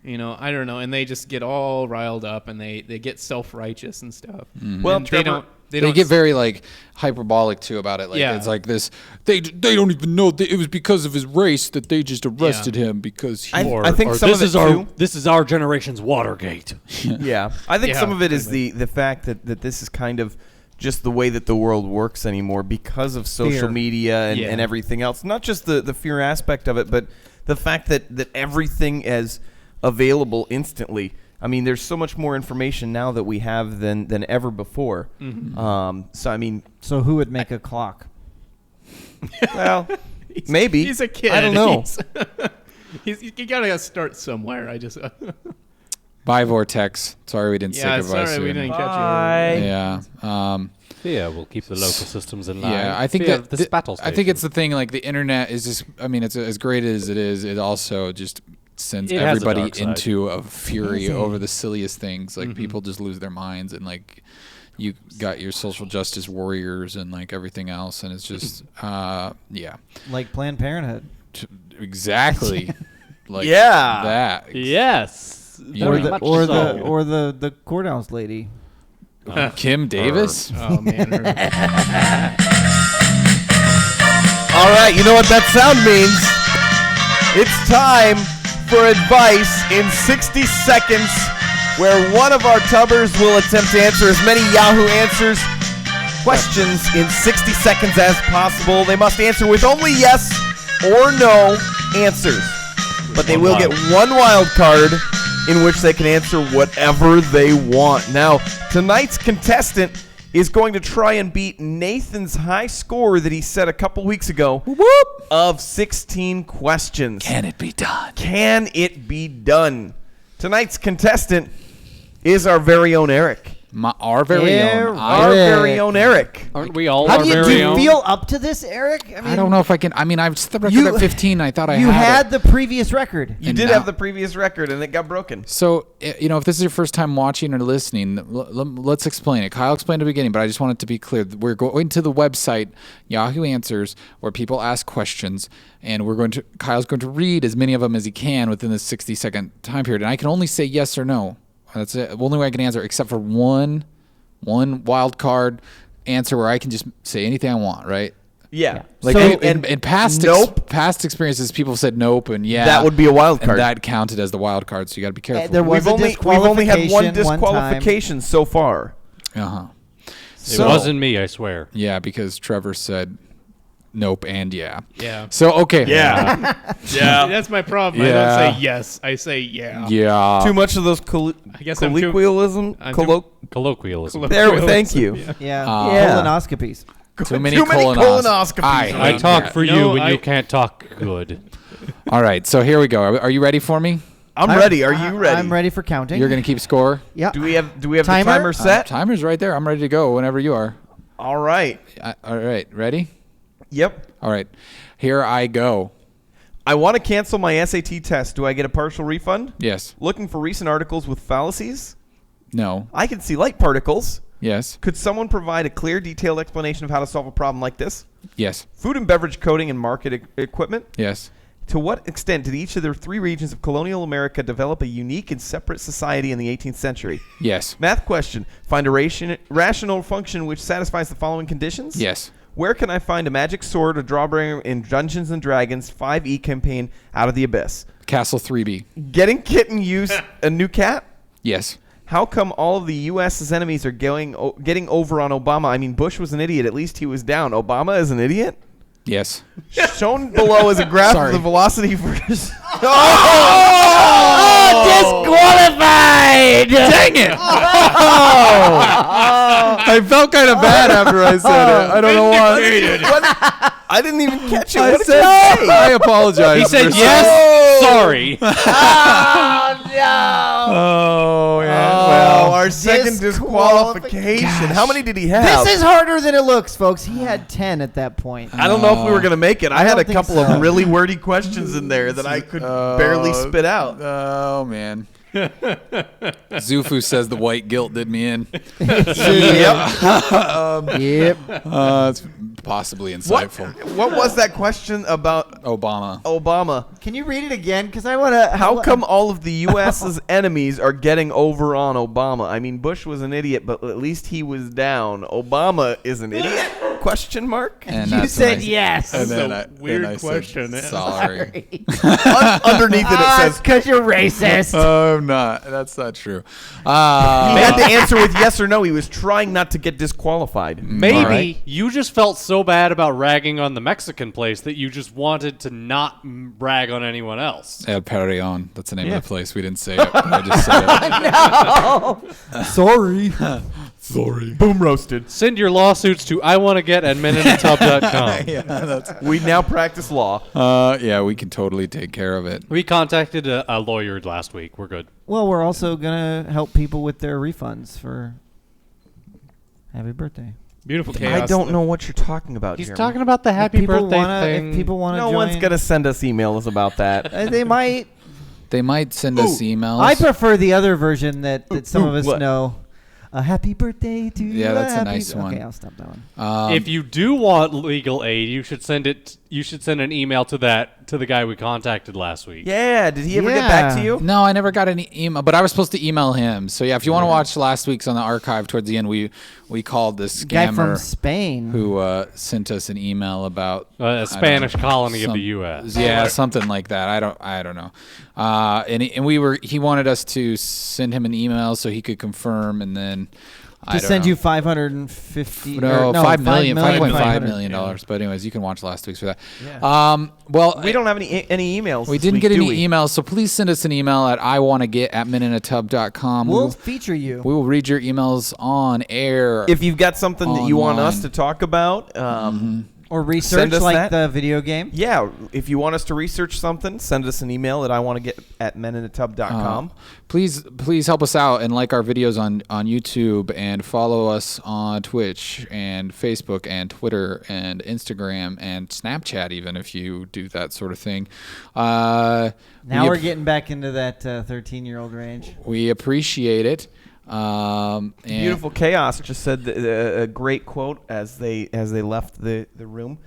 S5: I don't know, and they just get all riled up, and they get self-righteous and stuff.
S1: Mm-hmm.
S2: Well,
S5: and
S2: Trevor,
S5: they
S1: get very like hyperbolic too about it. Like it's like this. They don't even know that it was because of his race that they just arrested him because he.
S2: I think some
S4: this
S2: of it
S4: is this is our generation's Watergate.
S2: Yeah, I think some of it is the fact that this is kind of just the way that the world works anymore because of social media and everything else. Not just the fear aspect of it, but the fact that everything is available instantly. I mean, there's so much more information now that we have than ever before.
S5: Mm-hmm.
S2: So I mean,
S3: so who would make a clock?
S2: Well, maybe
S5: he's a kid.
S2: I don't know.
S5: You gotta start somewhere. I just
S1: Bye, Vortex. Sorry we didn't say goodbye
S5: sorry
S1: soon.
S5: we didn't catch you.
S1: Yeah.
S4: Yeah, we'll keep the local systems in line.
S1: Yeah, I think
S4: the spattle
S1: I think it's the thing. Like the internet is just. I mean, it's as great as it is. It also just sends
S4: It has a
S1: everybody
S4: dark side.
S1: into a fury over the silliest things. Like people just lose their minds, and like you got your social justice warriors and like everything else, and it's just yeah.
S3: Like Planned Parenthood.
S1: Exactly. Like that.
S4: Yes.
S3: Or
S4: Very much
S3: the
S4: so.
S3: courthouse lady.
S1: Kim Davis.
S5: Oh man.
S2: all right, you know what that sound means? It's time for advice in 60 seconds, where one of our tubbers will attempt to answer as many Yahoo Answers questions in 60 seconds as possible. They must answer with only yes or no answers, but they will get one wild card in which they can answer whatever they want. Now, tonight's contestant is going to try and beat Nathan's high score that he set a couple weeks ago of 16 questions.
S1: Can it be done?
S2: Can it be done? Tonight's contestant is our very own Eric.
S1: Our very own.
S2: Our very own Eric.
S4: Aren't we all
S3: How
S4: our
S3: do you
S4: very own?
S3: feel up to this, Eric? I mean,
S1: I don't know if I can. I mean, I've set the record at 15. I thought I
S3: you
S1: had
S3: the previous record.
S2: You did have the previous record, and it got broken.
S1: So, if this is your first time watching or listening, let's explain it. Kyle explained at the beginning, but I just want it to be clear. We're going to the website, Yahoo Answers, where people ask questions, and Kyle's going to read as many of them as he can within the 60-second time period. And I can only say yes or no. That's it. The only way I can answer, except for one wild card answer where I can just say anything I want, right?
S2: Yeah.
S1: Like
S2: So-
S1: in past past experiences, people said nope, and
S2: That would be a wild card.
S1: and that counted as the wild card. So you got to be careful.
S3: there was
S2: we've only had one disqualification so far.
S1: Uh-huh.
S4: It wasn't me, I swear.
S1: Yeah, because Trevor said nope and yeah.
S5: Yeah.
S1: So okay.
S5: Yeah.
S1: Yeah.
S5: That's my problem.
S1: Yeah.
S5: I don't say yes. I say yeah.
S1: Yeah.
S2: Too much of those
S5: I guess I'm too-
S2: colloquialism.
S5: I'm too-
S4: Colloquialism.
S2: There, thank you.
S3: Yeah.
S2: Yeah.
S3: Colonoscopies.
S1: Too many
S2: Too many
S1: colonoscopies.
S2: colonoscopies.
S4: I talk for you when
S5: I-
S4: you can't talk good.
S1: All right. So here we go. Are you ready for me?
S2: I'm ready. Are you ready?
S3: I'm ready for counting.
S1: You're gonna keep score.
S3: Yeah.
S2: Do we have the
S3: Timer?
S2: timer set?
S1: Timer's right there. I'm ready to go whenever you are.
S2: All right.
S1: All right. Ready?
S2: Yep.
S1: All right. Here I go.
S2: I want to cancel my SAT test. Do I get a partial refund?
S1: Yes.
S2: Looking for recent articles with fallacies?
S1: No.
S2: I can see light particles.
S1: Yes.
S2: Could someone provide a clear, detailed explanation of how to solve a problem like this?
S1: Yes.
S2: Food and beverage coating and market equipment?
S1: Yes.
S2: To what extent did each of the three regions of colonial America develop a unique and separate society in the 18th century?
S1: Yes.
S2: Math question. Find a rational function which satisfies the following conditions?
S1: Yes.
S2: Where can I find a magic sword or drawbringer in Dungeons & Dragons 5e campaign Out of the Abyss?
S1: Castle 3B.
S2: Getting kitten use a new cat?
S1: Yes.
S2: How come all of the U.S.'s enemies are getting over on Obama? I mean, Bush was an idiot. At least he was down. Obama is an idiot?
S1: Yes.
S2: Shown below is a graph
S1: Sorry.
S2: of the velocity for...
S3: disqualified!
S1: Dang it! I felt kind of bad after I said it. I don't know why.
S2: I didn't even catch it.
S1: I
S2: What did
S1: said,
S2: you say?
S1: I apologize.
S4: He said
S1: for
S4: yes. Sorry.
S1: Oh, yeah.
S2: Oh, our second disqualification. How many did he have?
S3: This is harder than it looks, folks. He had 10 at that point.
S2: I don't know if we were going to make it. I had
S3: don't
S2: a
S3: think
S2: couple
S3: so.
S2: of really wordy questions in there that I could barely spit out.
S1: Oh, man. Zufu says the white guilt did me in.
S2: Yep.
S3: Yep.
S1: It's possibly insightful.
S2: What was that question about
S1: Obama?
S2: Can
S3: you read it again? Because I want to.
S2: How come all of the U.S.'s enemies are getting over on Obama? I mean, Bush was an idiot, but at least he was down. Obama is an idiot? Question mark?
S1: And
S3: You
S1: that's
S3: said
S1: when I-
S3: yes.
S1: And
S5: That's
S1: then
S5: a
S1: I,
S5: weird
S1: then I
S5: question.
S1: Said, sorry.
S2: Underneath it, it says,
S3: because you're racist.
S1: Oh, I'm not. That's not true.
S2: he had to answer with yes or no. He was trying not to get disqualified.
S4: Maybe
S1: All right.
S4: you just felt so bad about ragging on the Mexican place that you just wanted to not rag on anyone else.
S1: El Perrion. That's the name of the place. We didn't say it. But I just said it.
S3: Sorry.
S1: Sorry.
S2: Boom roasted.
S4: Send your lawsuits to iwannaget@meninatub.com.
S1: Yeah, that's.
S2: We now practice law.
S1: Yeah, we can totally take care of it.
S4: We contacted a lawyer last week. We're good.
S3: Well, we're also going to help people with their refunds for happy birthday.
S5: Beautiful chaos.
S2: I don't know what you're talking about,
S4: He's
S2: Jeremy.
S4: talking about the happy birthday thing.
S3: If people want to
S2: No
S3: join,
S2: one's going to send us emails about that.
S3: they might.
S1: They might send us emails.
S3: I prefer the other version that some of us
S2: what?
S3: know. A happy birthday to you.
S1: Yeah, that's a
S3: happy-
S1: nice one.
S3: Okay, I'll stop that one.
S4: If you do want legal aid, you should send it. You should send an email to the guy we contacted last week.
S2: Yeah, did he ever get back to you?
S1: No, I never got any email, but I was supposed to email him. So yeah, if you want to watch last week's on the archive towards the end, we called this
S3: Guy
S1: scammer
S3: from Spain
S1: who sent us an email about
S4: A Spanish colony of
S1: some-
S4: the U.S.
S1: Yeah, something like that. I don't know. And he wanted us to send him an email so he could confirm, and then
S3: to send you $550.
S1: No, $5 million, $5.5 million.
S2: Yeah.
S1: But anyways, you can watch last week's for that.
S2: Yeah.
S1: Well,
S2: we don't have any emails.
S1: We
S2: this
S1: didn't
S2: week,
S1: get
S2: do
S1: any
S2: we?
S1: emails, so please send us an email at iwannaget@meninatub.com.
S3: We'll feature you.
S1: We will read your emails on air.
S2: If you've got something that you want us
S1: online.
S2: to talk about,
S3: Or research
S2: send us
S3: like
S2: that.
S3: the video game.
S2: Yeah, if you want us to research something, send us an email at iwannaget@meninatub.com.
S1: Please help us out and like our videos on YouTube and follow us on Twitch and Facebook and Twitter and Instagram and Snapchat, even if you do that sort of thing.
S3: Now we're getting back into that 13-year-old range.
S1: We appreciate it. And
S2: Beautiful Chaos just said a great quote as they left the room.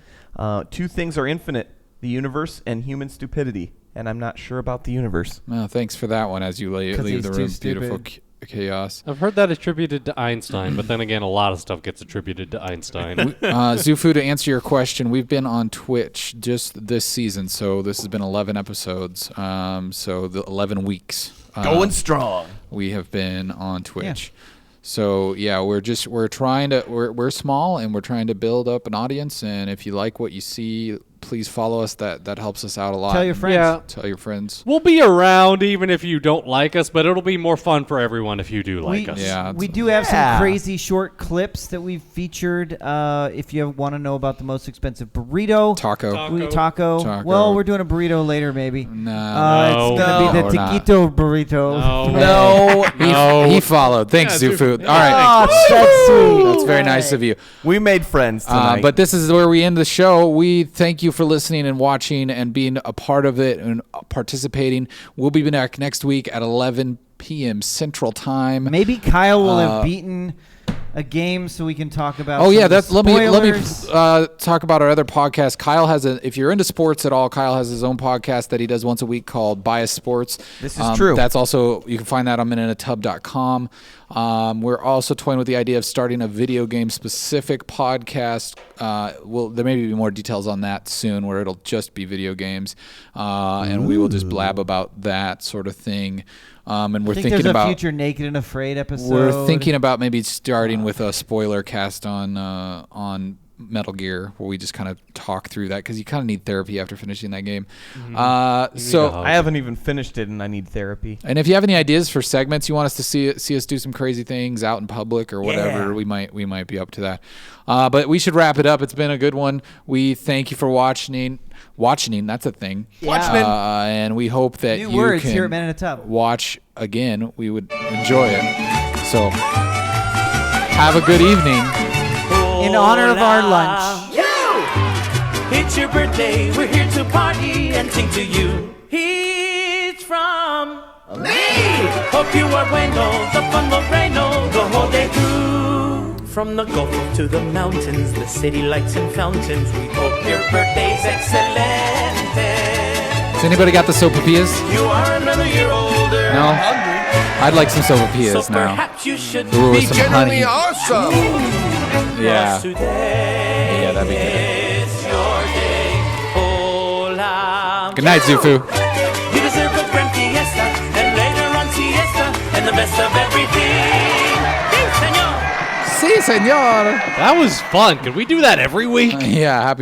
S2: Two things are infinite: the universe and human stupidity. And I'm not sure about the universe.
S1: Well, thanks for that one as you leave the
S3: he's too
S1: room.
S3: stupid.
S1: Beautiful chaos.
S4: I've heard that attributed to Einstein, but then again, a lot of stuff gets attributed to Einstein.
S1: Zufu, to answer your question, we've been on Twitch just this season, so this has been 11 episodes. So the 11 weeks.
S2: Going strong.
S1: We have been on Twitch. Yeah. So yeah, we're trying to we're small and we're trying to build up an audience. And if you like what you see, please follow us. That helps us out a lot.
S3: Tell your friends.
S4: Yeah.
S1: Tell your friends.
S4: We'll be around even if you don't like us, but it'll be more fun for everyone if you do like us.
S1: Yeah,
S3: we do have some crazy short clips that we've featured. If you want to know about the most expensive burrito.
S1: Taco.
S3: Well, we're doing a burrito later, maybe.
S1: No.
S3: It's going to be the taquito burrito.
S1: No. He followed. Thanks, Zufu. All right.
S3: Oh, that's sweet.
S1: That's very nice of you.
S2: We made friends tonight.
S1: But this is where we end the show. We thank you for listening and watching and being a part of it and participating. We'll be back next week at 11 p.m. Central Time.
S3: Maybe Kyle will have beaten a game so we can talk about
S1: let me talk about our other podcast. Kyle has if you're into sports at all, Kyle has his own podcast that he does once a week called Bias Sports.
S2: This is true.
S1: That's also, you can find that on minuteatub.com. We're also toying with the idea of starting a video game specific podcast. There may be more details on that soon, where it'll just be video games, and we will just blab about that sort of thing. And we're thinking about
S3: a future Naked and Afraid episode.
S1: We're thinking about maybe starting with a spoiler cast on Metal Gear, where we just kind of talk through that, because you kind of need therapy after finishing that game. So
S2: I haven't even finished it, and I need therapy.
S1: And if you have any ideas for segments you want us to see us do some crazy things out in public or whatever, we might be up to that. But we should wrap it up. It's been a good one. We thank you for watching. That's a thing.
S3: Yeah.
S1: And we hope that
S3: New
S1: you
S3: words
S1: can
S3: here at Man in a Tub.
S1: watch again. We would enjoy it. So have a good evening.
S3: In honor of our lunch.
S16: It's your birthday, we're here to party and sing to you. It's from me. Hope you are bueno, the fun will reino the whole day through. From the Gulf to the mountains, the city lights and fountains, we hope your birthday's excellent.
S1: Has anybody got the sopapillas?
S16: You are another year older.
S1: No? I'd like some sopapillas
S16: So
S1: now.
S16: perhaps you should
S1: Ooh, with
S11: Be
S1: some
S11: generally
S1: honey.
S11: awesome.
S1: Yeah.
S16: Today
S1: Yeah, that'd be good.
S16: is your day. Hola.
S1: Good night, Zufu.
S16: You deserve a grand fiesta, and later on siesta, and the best of everything. Sí, señor.
S1: Sí, señor.
S4: That was fun. Can we do that every week?
S1: Yeah, happy